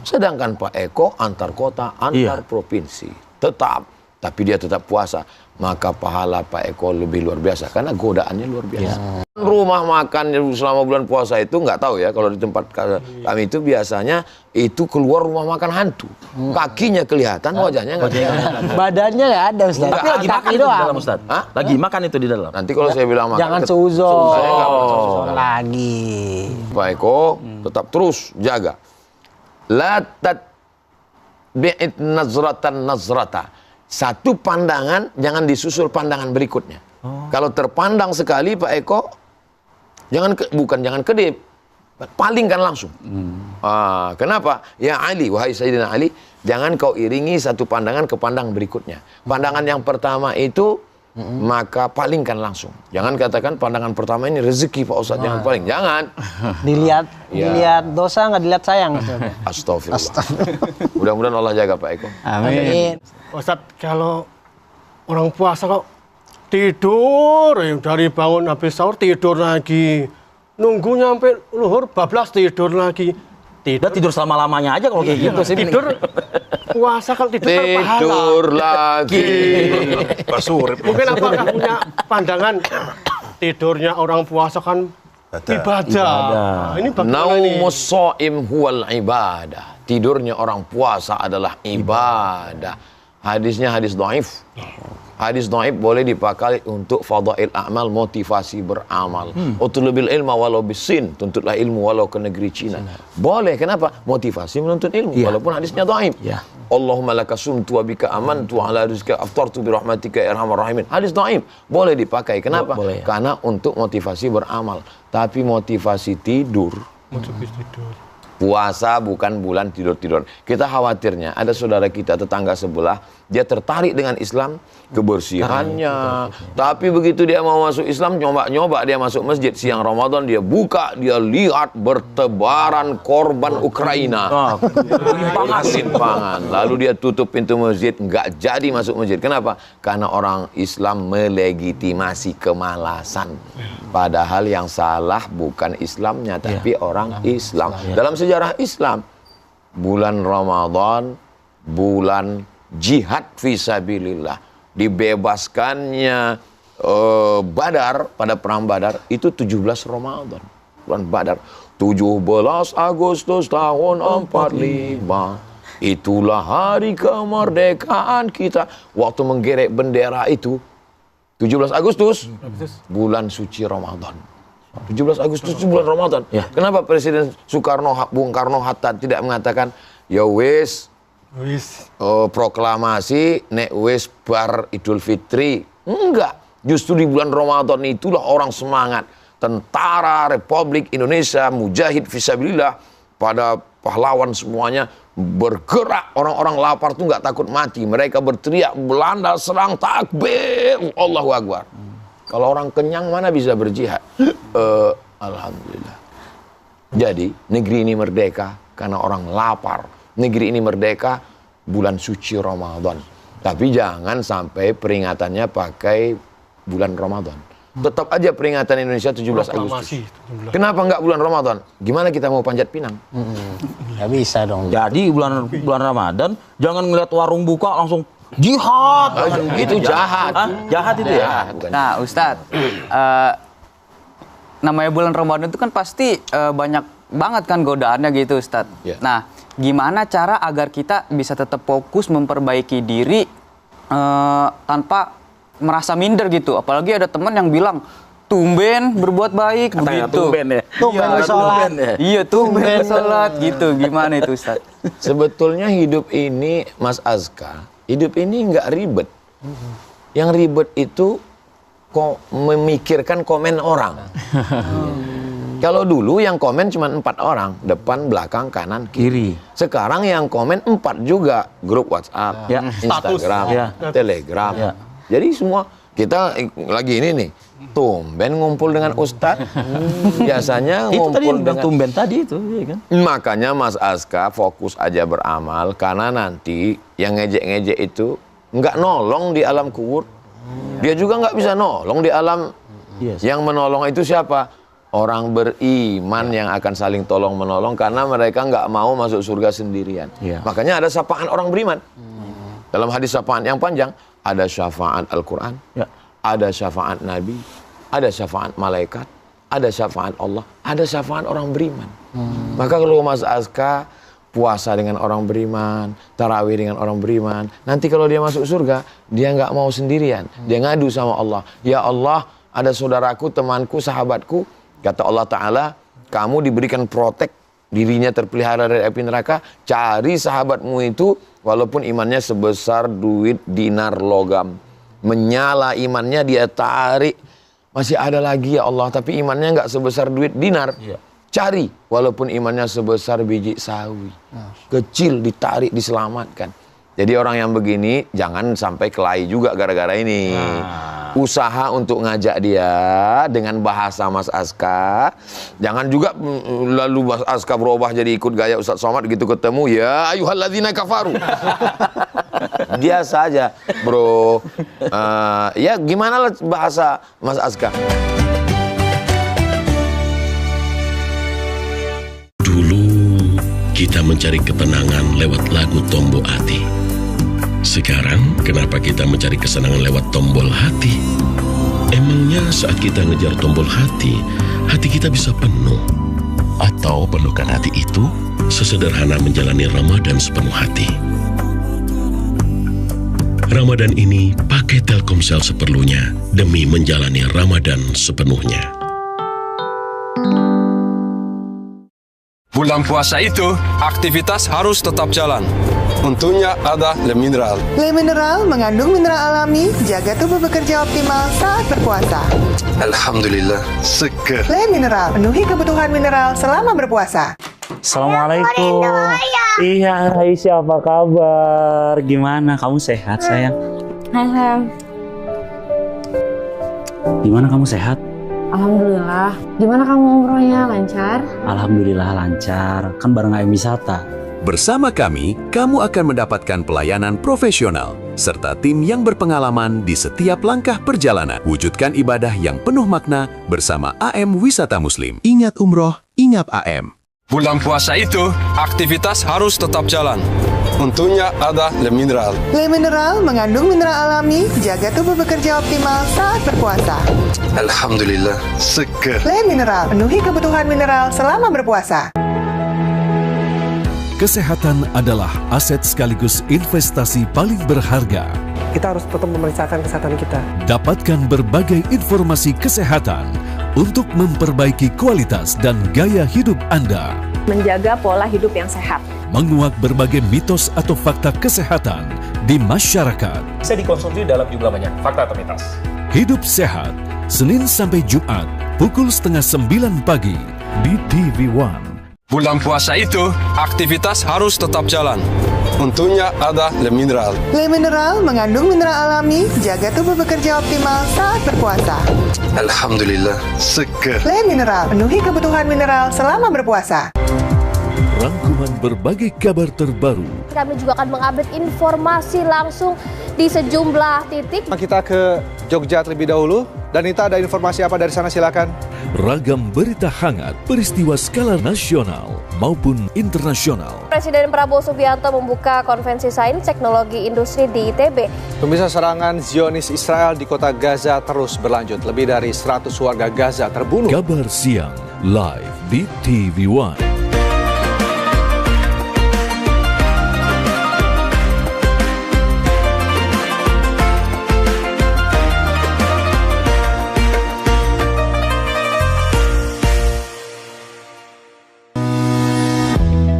sedangkan Pak Eko antar kota, antar provinsi tetap, tapi dia tetap puasa, maka pahala Pak Eko lebih luar biasa karena godaannya luar biasa. Rumah makan selama bulan puasa itu nggak tahu ya, kalau di tempat kami itu biasanya itu keluar rumah makan hantu, kakinya kelihatan, wajahnya nggak kelihatan. Badannya nggak ada Ustaz. Tapi lagi makan itu di dalam Ustaz. Lagi makan itu di dalam. Nanti kalau saya bilang makan, jangan seuzon lagi. Pak Eko tetap terus jaga. La tatbi'it nazrata. Satu pandangan jangan disusul pandangan berikutnya. Kalau terpandang sekali Pak Eko, jangan kedip, palingkan langsung. Kenapa? Ya Ali, wahai Sayyidina Ali, jangan kau iringi satu pandangan ke pandang berikutnya. Pandangan yang pertama itu maka palingkan langsung. Jangan katakan pandangan pertama ini rezeki Pak Ustadz, jangan paling. Jangan. Dilihat dosa, nggak dilihat sayang. Astagfirullah. Mudah-mudahan Allah jaga Pak Eko. Amin. Ustadz, kalau orang puasa kok tidur, dari bangun habis sahur tidur lagi, nunggu nyampe luhur bablas tidur lagi. Tidur selama-lamanya aja kalau kayak gitu sih. Tidur puasa kalau tidur berpahala. Tidur lagi. Mungkin apakah punya pandangan tidurnya orang puasa kan ibadah. Ini bagaimana ini? Naumus shaim huwal ibadah. Tidurnya orang puasa adalah ibadah. Hadisnya hadis dhaif. Hadis dhaif boleh dipakai untuk fadail a'mal, motivasi beramal. Utlubil ilma walau bisin, tuntutlah ilmu walau ke negeri Cina. Boleh, kenapa? Motivasi menuntut ilmu, walaupun hadisnya dhaif. Allahumma laka sumtu wa bika amantu ala rizqika aftartu bi rahmatika ya arhamar rahimin. Hadis dhaif boleh dipakai. Kenapa? Boleh, Karena untuk motivasi beramal. Tapi motivasi tidur. Puasa bukan bulan tidur-tidur. Kita khawatirnya ada saudara kita, tetangga sebelah, dia tertarik dengan Islam, kebersihannya. Tapi begitu dia mau masuk Islam, nyoba dia masuk masjid siang Ramadan, dia buka, dia lihat bertebaran korban Ukraina. Pangan. Lalu dia tutup pintu masjid, nggak jadi masuk masjid. Kenapa? Karena orang Islam melegitimasi kemalasan. Padahal yang salah bukan Islamnya, tapi orang Islam. Dalam sejarah Islam, bulan Ramadan, bulan jihad fisabilillah, dibebaskannya Badar, pada perang Badar itu 17 Ramadan, bulan Badar. 17 Agustus tahun 45, itulah hari kemerdekaan kita. Waktu menggerek bendera itu 17 Agustus, bulan suci Ramadan. 17 Agustus itu bulan Ramadan. Kenapa Presiden Bung Karno Hatta tidak mengatakan, ya wis, proklamasi nek wis bar Idul Fitri? Enggak. Justru di bulan Ramadan itulah orang semangat. Tentara Republik Indonesia, mujahid fisabilillah, pada pahlawan semuanya bergerak. Orang-orang lapar tuh nggak takut mati. Mereka berteriak, Belanda serang, takbir, Allahu Akbar. Kalau orang kenyang mana bisa berjihad? Alhamdulillah. Jadi negeri ini merdeka karena orang lapar. Negeri ini merdeka bulan suci Ramadan. Tapi jangan sampai peringatannya pakai bulan Ramadan. Tetap aja peringatan Indonesia 17 Agustus. Kenapa nggak bulan Ramadan? Gimana kita mau panjat pinang? Nggak bisa dong. Jadi bulan Ramadan jangan ngeliat warung buka langsung jihad. Itu jahat. Jahat itu ya. Nah, Ustadz, namanya bulan Ramadan itu kan pasti banyak banget kan godaannya gitu, Ustadz. Nah, gimana cara agar kita bisa tetap fokus memperbaiki diri tanpa merasa minder gitu? Apalagi ada teman yang bilang tumben berbuat baik begitu. Tumben sholat. Iya, tumben sholat gitu. Gimana itu, Ustaz? Sebetulnya hidup ini, Mas Azka, hidup ini nggak ribet. Yang ribet itu kok memikirkan komen orang. Kalau dulu yang komen cuma 4 orang, depan, belakang, kanan, kiri. Sekarang yang komen 4 juga, grup WhatsApp, Instagram, Telegram. Jadi semua kita lagi ini nih, tumben ngumpul dengan Ustadz. Biasanya ngumpul dengan tumben tadi itu, ya kan? Makanya Mas Aska fokus aja beramal, karena nanti yang ngejek-ngejek itu nggak nolong di alam kubur. Dia juga nggak bisa nolong di alam. Yang menolong itu siapa? Orang beriman yang akan saling tolong menolong, karena mereka nggak mau masuk surga sendirian. Makanya ada sapaan orang beriman. Dalam hadis sapaan yang panjang, ada syafaat Al-Quran, ada syafaat Nabi, ada syafaat malaikat, ada syafaat Allah, ada syafaat orang beriman. Maka kalau Mas Aska puasa dengan orang beriman, tarawih dengan orang beriman, nanti kalau dia masuk surga, dia nggak mau sendirian. Dia ngadu sama Allah. Ya Allah, ada saudaraku, temanku, sahabatku. Kata Allah Ta'ala, kamu diberikan protek, dirinya terpelihara dari api neraka. Cari sahabatmu itu, walaupun imannya sebesar duit dinar logam. Menyala imannya, dia tarik. Masih ada lagi ya Allah, tapi imannya nggak sebesar duit dinar. Cari, walaupun imannya sebesar biji sawi. Kecil, ditarik, diselamatkan. Jadi orang yang begini, jangan sampai kelahi juga gara-gara ini. usaha untuk ngajak dia dengan bahasa Mas Aska. Jangan juga lalu Mas Aska berubah jadi ikut gaya Ustaz Somad gitu ketemu, ya ayyuhalladzina kafaru. Dia saja, bro. Ya gimana lah bahasa Mas Aska? Kita mencari ketenangan lewat lagu Tombo Ati. Sekarang, kenapa kita mencari kesenangan lewat tombol hati? Emangnya saat kita ngejar tombol hati, hati kita bisa penuh? Atau penuhkan hati itu sesederhana menjalani Ramadan sepenuh hati? Ramadan ini pakai Telkomsel seperlunya demi menjalani Ramadan sepenuhnya. Bulan puasa itu, aktivitas harus tetap jalan. Untungnya ada Le Mineral. Le Mineral mengandung mineral alami, jaga tubuh bekerja optimal saat berpuasa. Alhamdulillah, seger. Le Mineral, penuhi kebutuhan mineral selama berpuasa. Assalamualaikum. Iya, Aisyah, apa kabar? Gimana? Kamu sehat, sayang? Gimana kamu sehat? Alhamdulillah. Gimana kamu umrohnya? Lancar? Alhamdulillah lancar. Kan bareng AM Wisata. Bersama kami, kamu akan mendapatkan pelayanan profesional serta tim yang berpengalaman di setiap langkah perjalanan. Wujudkan ibadah yang penuh makna bersama AM Wisata Muslim. Ingat umroh, ingat AM. Bulan puasa itu, aktivitas harus tetap jalan. Untungnya ada Le Mineral. Le Mineral mengandung mineral alami, jaga tubuh bekerja optimal saat berpuasa. Alhamdulillah, seger. Le Mineral, penuhi kebutuhan mineral selama berpuasa. Kesehatan adalah aset sekaligus investasi paling berharga. Kita harus tetap memeriksakan kesehatan kita. Dapatkan berbagai informasi kesehatan untuk memperbaiki kualitas dan gaya hidup Anda. Menjaga pola hidup yang sehat. Menguak berbagai mitos atau fakta kesehatan di masyarakat. Bisa dikonsumsi dalam jumlah banyak, fakta atau mitos. Hidup sehat, Senin sampai Jumat, pukul 8:30 pagi di TV One. Bulan puasa itu, aktivitas harus tetap jalan. Untungnya ada Le Mineral. Le Mineral mengandung mineral alami, jaga tubuh bekerja optimal saat berpuasa. Alhamdulillah, seger. Le Mineral, penuhi kebutuhan mineral selama berpuasa. Rangkuman berbagai kabar terbaru. Kami juga akan mengupdate informasi langsung di sejumlah titik. Kita ke Jogja terlebih dahulu. Danita, ada informasi apa dari sana, silakan. Ragam berita hangat, peristiwa skala nasional maupun internasional. Presiden Prabowo Subianto membuka konvensi sains teknologi industri di ITB. Pemirsa, serangan Zionis Israel di kota Gaza terus berlanjut. Lebih dari 100 warga Gaza terbunuh. Kabar siang live di TV One.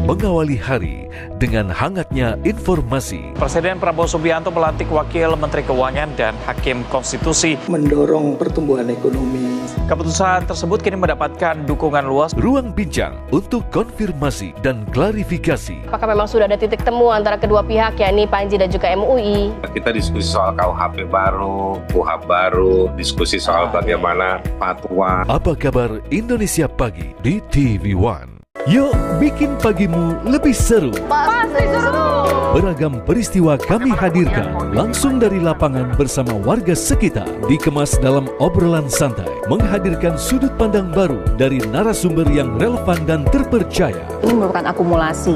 Mengawali hari dengan hangatnya informasi. Presiden Prabowo Subianto melantik Wakil Menteri Keuangan dan Hakim Konstitusi. Mendorong pertumbuhan ekonomi. Keputusan tersebut kini mendapatkan dukungan luas. Ruang bincang untuk konfirmasi dan klarifikasi. Apakah memang sudah ada titik temu antara kedua pihak, yakni Panji dan juga MUI? Kita diskusi soal KUHP baru, KUHAP baru, diskusi soal bagaimana fatwa. Apa kabar Indonesia Pagi di TV One? Yuk bikin pagimu lebih seru. Pasti seru. Beragam peristiwa kami hadirkan langsung dari lapangan bersama warga sekitar. Dikemas dalam obrolan santai, menghadirkan sudut pandang baru dari narasumber yang relevan dan terpercaya. Ini merupakan akumulasi.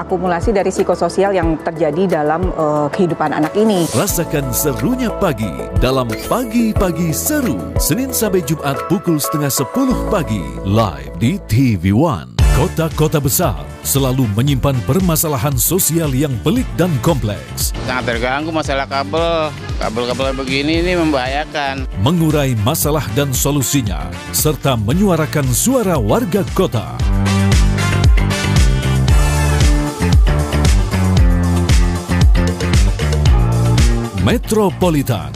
Akumulasi dari psikososial yang terjadi dalam kehidupan anak ini. Rasakan serunya pagi dalam Pagi-Pagi Seru. Senin sampai Jumat pukul 9:30 pagi. Live di TV One. Kota-kota besar selalu menyimpan permasalahan sosial yang pelik dan kompleks. Sangat terganggu masalah kabel. Kabel-kabel begini ini membahayakan. Mengurai masalah dan solusinya, serta menyuarakan suara warga kota. Metropolitan,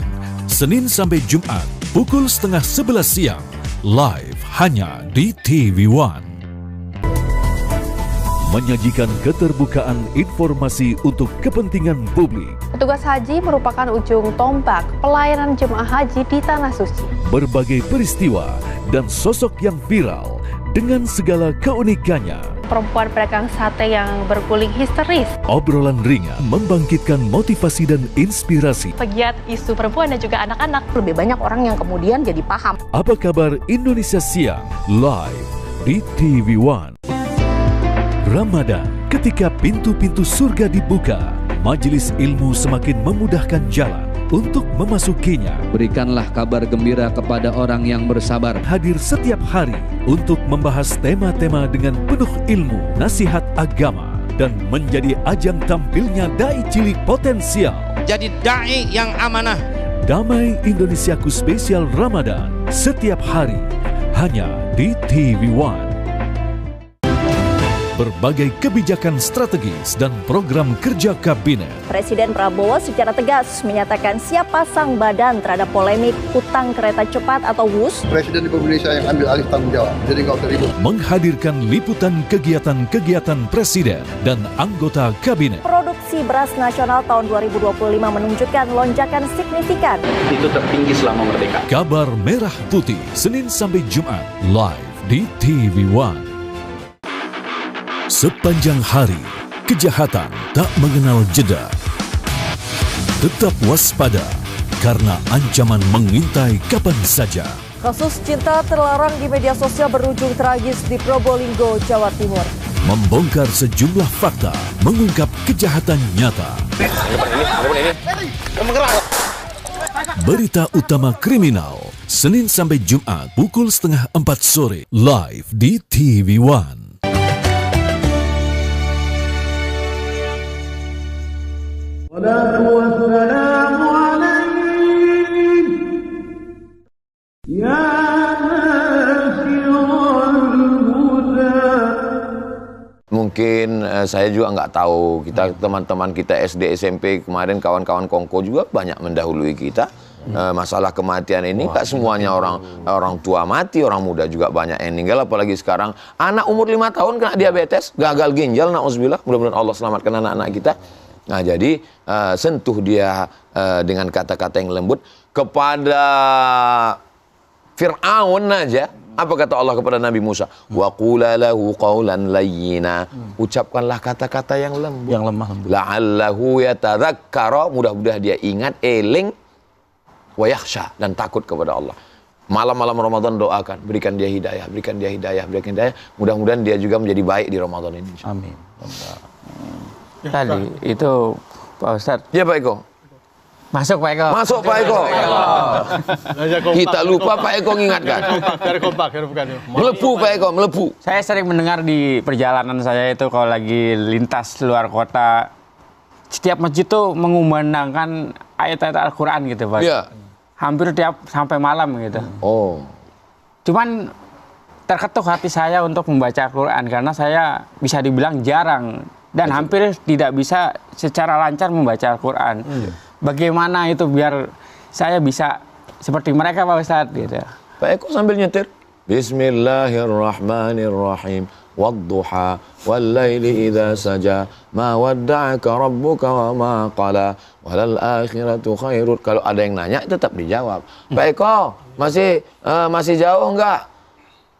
Senin sampai Jumat, pukul 10:30 siang. Live hanya di TV One. menyajikan keterbukaan informasi untuk kepentingan publik. Petugas haji merupakan ujung tombak pelayanan jemaah haji di Tanah Suci. Berbagai peristiwa dan sosok yang viral dengan segala keunikannya. Perempuan pedagang sate yang berguling histeris. Obrolan ringan membangkitkan motivasi dan inspirasi. Pegiat isu perempuan dan juga anak-anak. Lebih banyak orang yang kemudian jadi paham. Apa kabar Indonesia Siang live di TV One. Ramadan, ketika pintu-pintu surga dibuka, majelis ilmu semakin memudahkan jalan untuk memasukinya. Berikanlah kabar gembira kepada orang yang bersabar. Hadir setiap hari untuk membahas tema-tema dengan penuh ilmu, nasihat agama, dan menjadi ajang tampilnya dai cilik potensial. Jadi dai yang amanah. Damai Indonesiaku spesial Ramadan setiap hari hanya di TV One. Berbagai kebijakan strategis dan program kerja kabinet. Presiden Prabowo secara tegas menyatakan siap pasang badan terhadap polemik utang kereta cepat atau WUS. Presiden Republik Indonesia yang ambil alih tanggung jawab, jadi nggak usah ribut. Menghadirkan liputan kegiatan-kegiatan presiden dan anggota kabinet. Produksi beras nasional tahun 2025 menunjukkan lonjakan signifikan. Itu tertinggi selama merdeka. Kabar Merah Putih, Senin sampai Jumat, live di TV One. Sepanjang hari, kejahatan tak mengenal jeda. Tetap waspada, karena ancaman mengintai kapan saja. Kasus cinta terlarang di media sosial berujung tragis di Probolinggo, Jawa Timur. Membongkar sejumlah fakta, mengungkap kejahatan nyata. Berita utama kriminal, Senin sampai Jumat, pukul 3:30 sore, live di TV One. Mungkin saya juga nggak tahu, kita teman-teman kita SD SMP kemarin kawan-kawan Kongko juga banyak mendahului kita. Masalah kematian ini nggak semuanya orang tua mati, orang muda juga banyak yang meninggal, apalagi sekarang anak umur 5 tahun kena diabetes, gagal ginjal, na'udzubillah, mudah-mudahan Allah selamatkan anak-anak kita. Nah, jadi sentuh dia dengan kata-kata yang lembut kepada Fir'aun aja. Apa kata Allah kepada Nabi Musa? Wa qula lahu qawlan layyina. Ucapkanlah kata-kata yang lembut. Yang lemah lembut. La'allahu yatadzakkara, mudah-mudahan dia ingat, eling, wa yakhsha, dan takut kepada Allah. Malam-malam Ramadan doakan, berikan dia hidayah, berikan dia hidayah, berikan hidayah. Mudah-mudahan dia juga menjadi baik di Ramadan ini. Amin. Tadi itu Pak Ustadz. Ya Pak Eko. Masuk Pak Eko. Masuk Pak Eko. Kita lupa Pak Eko mengingatkan. Melepu Pak Eko, melepu. Saya sering mendengar di perjalanan saya itu kalau lagi lintas luar kota, setiap masjid tuh mengumandangkan ayat-ayat Al-Quran gitu Pak. Iya. Hampir tiap sampai malam gitu. Oh. Cuman terketuk hati saya untuk membaca Al-Quran karena saya bisa dibilang jarang dan hampir tidak bisa secara lancar membaca Al-Quran. Bagaimana itu biar saya bisa seperti mereka Pak Ustadz gitu. Pak Eko sambil nyetir. Bismillahirrahmanirrahim. Wadduha wallaili idza saja ma wadda'aka rabbuka wa ma qala walal akhiratu khairun. Kalau ada yang nanya tetap dijawab. Pak Eko, masih jauh enggak?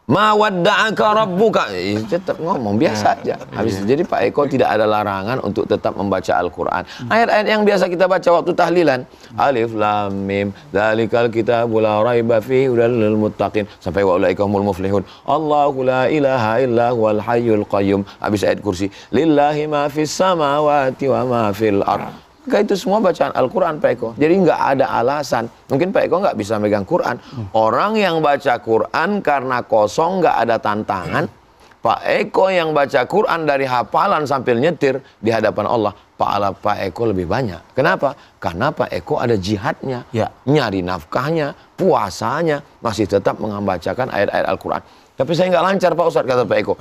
Ma wadda'aka rabbuka, tetap ngomong biasa aja. Habis itu, jadi Pak Eko tidak ada larangan untuk tetap membaca Al-Quran. Ayat-ayat yang biasa kita baca waktu tahlilan, Alif Lam Mim, dzalikal kitabul la raiba fihi hudal lil muttaqin, sampai wa ulaika humul muflihun. Allahu la ilaha illa huwal hayyul qayyum. Habis ayat kursi, lillahi ma fis samawati wa ma fil ardh. Maka itu semua bacaan Al-Quran Pak Eko. Jadi nggak ada alasan. Mungkin Pak Eko nggak bisa megang Quran. Orang yang baca Quran karena kosong nggak ada tantangan. Pak Eko yang baca Quran dari hafalan sambil nyetir di hadapan Allah, pahala Pak Eko lebih banyak. Kenapa? Karena Pak Eko ada jihadnya, nyari nafkahnya, puasanya, masih tetap membacakan ayat-ayat Al-Quran. Tapi saya nggak lancar Pak Ustadz, kata Pak Eko.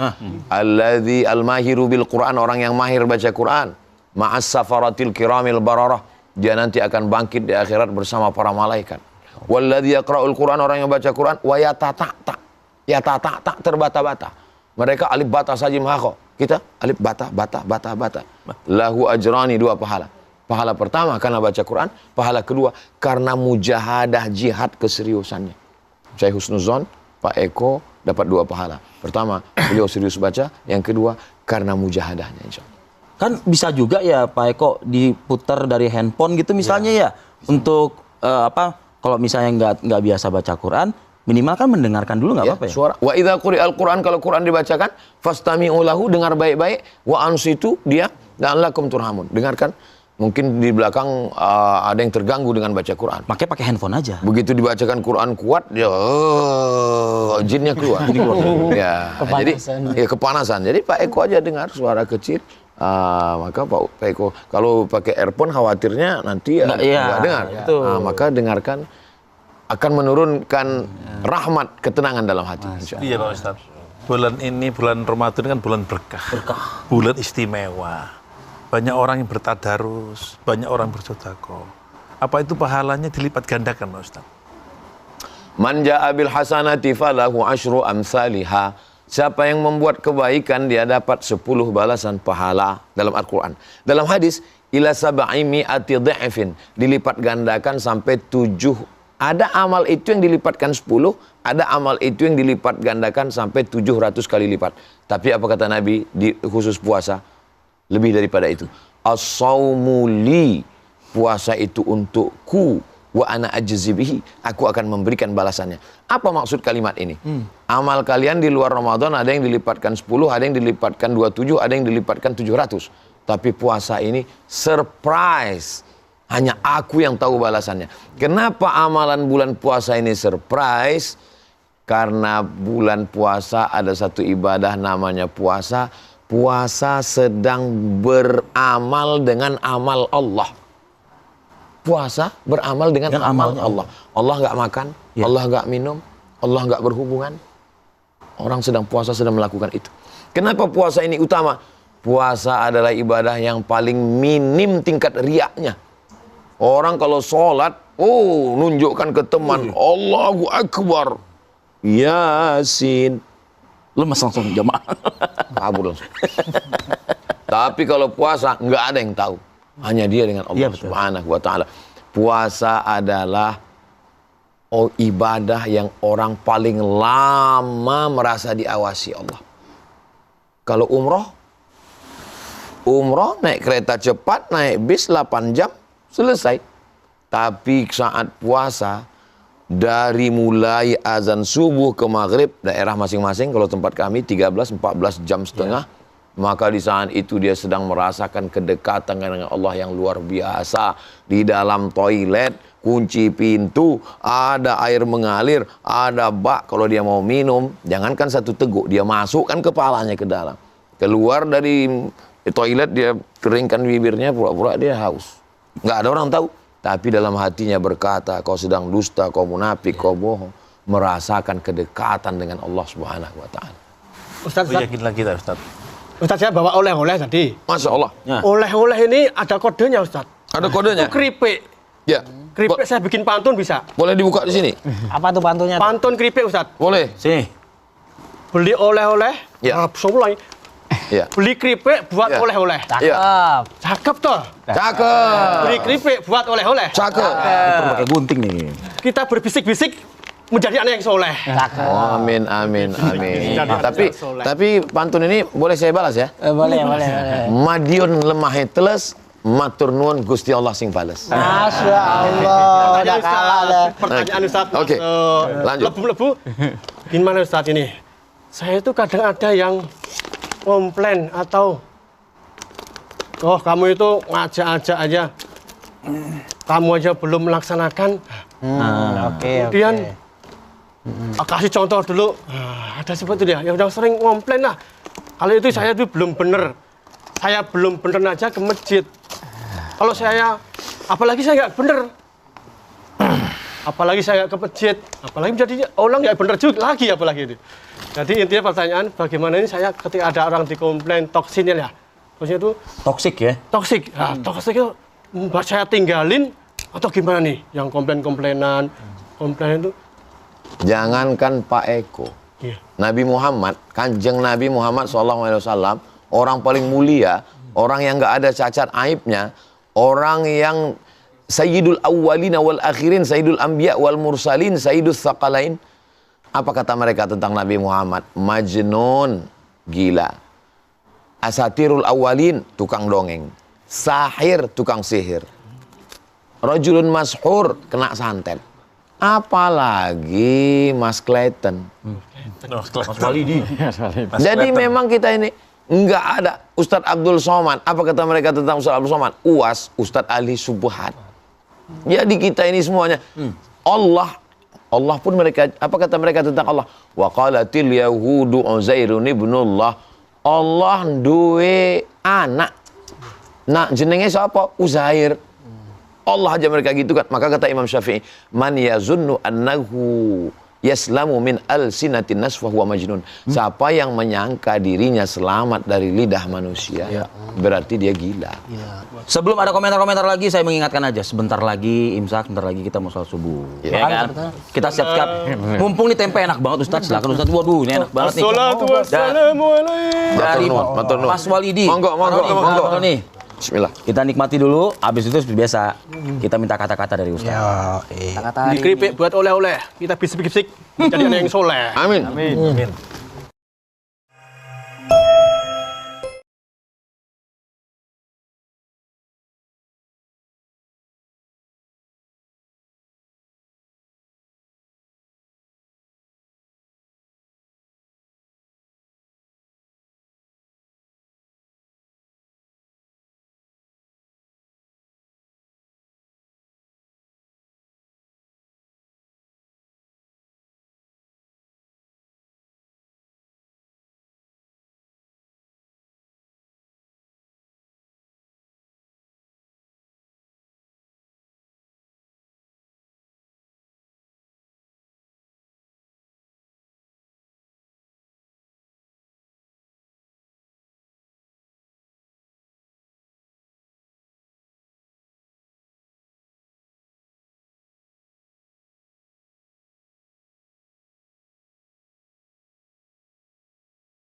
Alladzi al-mahiru bil Quran, orang yang mahir baca Quran. Ma'as safaratil kiramil bararah, dia nanti akan bangkit di akhirat bersama para malaikat. Walladzi yaqra'ul Quran, orang yang baca Quran, wa yatata'ta, yatata'ta, terbata-bata. Mereka alif bata sajim haqo, kita alif bata. Lahu ajrani, 2 pahala. Pahala pertama karena baca Quran, pahala kedua karena mujahadah jihad keseriusannya. Saya husnuzon, Pak Eko dapat 2 pahala. Pertama, beliau serius baca, yang kedua karena mujahadahnya insyaallah. Kan bisa juga ya Pak Eko diputar dari handphone gitu misalnya ya. Untuk kalau misalnya nggak biasa baca Quran, minimal kan mendengarkan dulu nggak apa-apa ya. Suara. Wa idza quri'al Quran, kalau Quran dibacakan, fastami'u lahu, dengar baik-baik, wa ansitu, dia la'allakum turhamun. Dengarkan. Mungkin di belakang ada yang terganggu dengan baca Quran. Makanya pakai handphone aja. Begitu dibacakan Quran kuat, dia jinnya keluar. Ya, jadi kepanasan. Jadi Pak Eko aja dengar suara kecil. Maka Pak Eko kalau pakai earphone khawatirnya nanti nggak dengar. Maka dengarkan, akan menurunkan rahmat, ketenangan dalam hati. Iya Pak Ustaz. Bulan ini, bulan Ramadan kan bulan berkah. Bulan istimewa. Banyak orang yang bertadarus, banyak orang bersedekah. Apa itu pahalanya dilipat gandakan Pak Ustaz? Man ja'a bil hasanati falahu asyru amsalihha. Siapa yang membuat kebaikan, dia dapat 10 balasan pahala dalam Al-Quran. Dalam hadis, ila sab'i mi'ati dha'ifin, dilipat gandakan sampai 7. Ada amal itu yang dilipatkan 10, ada amal itu yang dilipat gandakan sampai 700 kali lipat. Tapi apa kata Nabi di khusus puasa? Lebih daripada itu. As-saumu li, puasa itu untukku, wa ana ajzi bihi, aku akan memberikan balasannya. Apa maksud kalimat ini? Amal kalian di luar Ramadan ada yang dilipatkan 10, ada yang dilipatkan 27, ada yang dilipatkan 700. Tapi puasa ini surprise. Hanya aku yang tahu balasannya. Kenapa amalan bulan puasa ini surprise? Karena bulan puasa ada satu ibadah namanya puasa. Puasa sedang beramal dengan amal Allah. Puasa beramal dengan amal Allah. Allah nggak makan, Allah nggak minum, Allah nggak berhubungan. Orang sedang puasa sedang melakukan itu. Kenapa puasa ini utama? Puasa adalah ibadah yang paling minim tingkat riaknya. Orang kalau sholat, nunjukkan ke teman, Allahu Akbar, Yasin. Lemas langsung jamaah. Kabur langsung. Tapi kalau puasa, nggak ada yang tahu. Hanya dia dengan Allah Subhanahu wa ta'ala. Puasa adalah ibadah yang orang paling lama merasa diawasi Allah. Kalau umroh naik kereta cepat, naik bis 8 jam, selesai. Tapi saat puasa, dari mulai azan subuh ke maghrib, daerah masing-masing, kalau tempat kami 13-14 jam setengah, maka di saat itu dia sedang merasakan kedekatan dengan Allah yang luar biasa. Di dalam toilet, kunci pintu, ada air mengalir, ada bak. Kalau dia mau minum, jangankan satu teguk, dia masukkan kepalanya ke dalam. Keluar dari toilet, dia keringkan bibirnya, pura-pura dia haus. Nggak ada orang tahu. Tapi dalam hatinya berkata, kau sedang dusta, kau munafik, kau bohong. Merasakan kedekatan dengan Allah Subhanahu wa ta'ala. Ustaz, yakinlah kita Ustaz. Ustaz, saya bawa oleh-oleh tadi. Masya Allah. Oleh-oleh ini ada kodenya Ustaz. Ada kodenya? Itu keripik. Ya. Keripik saya bikin pantun bisa. Boleh dibuka di sini? Apa tuh pantunnya? Pantun keripik Ustaz. Boleh. Sini. Beli oleh-oleh. Ya. Ya. Beli keripik buat oleh-oleh. Cakep. Cakep toh? Cakep. Beli keripik buat oleh-oleh. Cakep. Pakai gunting nih. Kita berbisik-bisik menjadi anak yang soleh. Oh, amin. Tapi pantun ini boleh saya balas ya? Boleh. Madiun lemah teles, matur nuwun Gusti Allah sing bales. Masya Allah. Udah kalah dah. Pertanyaan Ustaz. Oke. Lanjut. Lebu-lebu. Gimana Ustaz ini? Saya itu kadang ada yang komplain atau kamu itu ngajak-ajak aja, kamu aja belum melaksanakan. Kemudian kasih contoh dulu. Ada seperti dia yang udah sering komplain lah. Kalau itu saya itu belum bener, saya belum bener aja ke masjid. Kalau saya, apalagi saya nggak bener, apalagi saya ke masjid, apalagi menjadi orang nggak bener juga lagi, apalagi itu. Jadi intinya pertanyaan, bagaimana ini saya ketika ada orang dikomplain toksinnya ya, toksinnya itu toksik ya? Toksik, toksik itu saya tinggalin atau gimana nih? Yang komplain itu? Jangankan Pak Eko, Nabi Muhammad, kanjeng Nabi Muhammad SAW orang paling mulia, orang yang nggak ada cacat aibnya, orang yang sayyidul awwalina wal akhirin, sayyidul anbiya wal mursalin, sayyidus tsaqalain. Apa kata mereka tentang Nabi Muhammad? Majnun, gila. Asatirul awwalin, tukang dongeng. Sahir, tukang sihir. Rajulun mashur, kena santet. Apalagi Mas Clayton. Mas Walidi. Jadi memang kita ini nggak ada Ustadz Abdul Somad. Apa kata mereka tentang Ustadz Abdul Somad? UAS, Ustadz ahli subuhat. Jadi kita ini semuanya Allah pun mereka, apa kata mereka tentang Allah? Wa qalatil yahudu Uzairun ibnullah. Allah duwe anak. Nah, jenenge siapa? Uzair. Allah aja mereka gitu kan. Maka kata Imam Syafi'i, man yazunnu annahu yaslamu min alsinatin nas fa huwa majnun. Siapa yang menyangka dirinya selamat dari lidah manusia, berarti dia gila. Sebelum ada komentar-komentar lagi, saya mengingatkan aja, sebentar lagi imsak, sebentar lagi kita mau sholat subuh. Ya kan? Kita siap-siap. Mumpung nih tempe enak banget Ustaz, silakan Ustaz. Waduh, ini enak banget nih. Assalatu wassalamu alaikum. Dari Mas Walidi. Monggo. Nih. Bismillah. Kita nikmati dulu, habis itu seperti biasa kita minta kata-kata dari Ustaz. Kata-kata keripik buat oleh-oleh. Kita bisik-bisik menjadi anak yang soleh. Amin. Amin.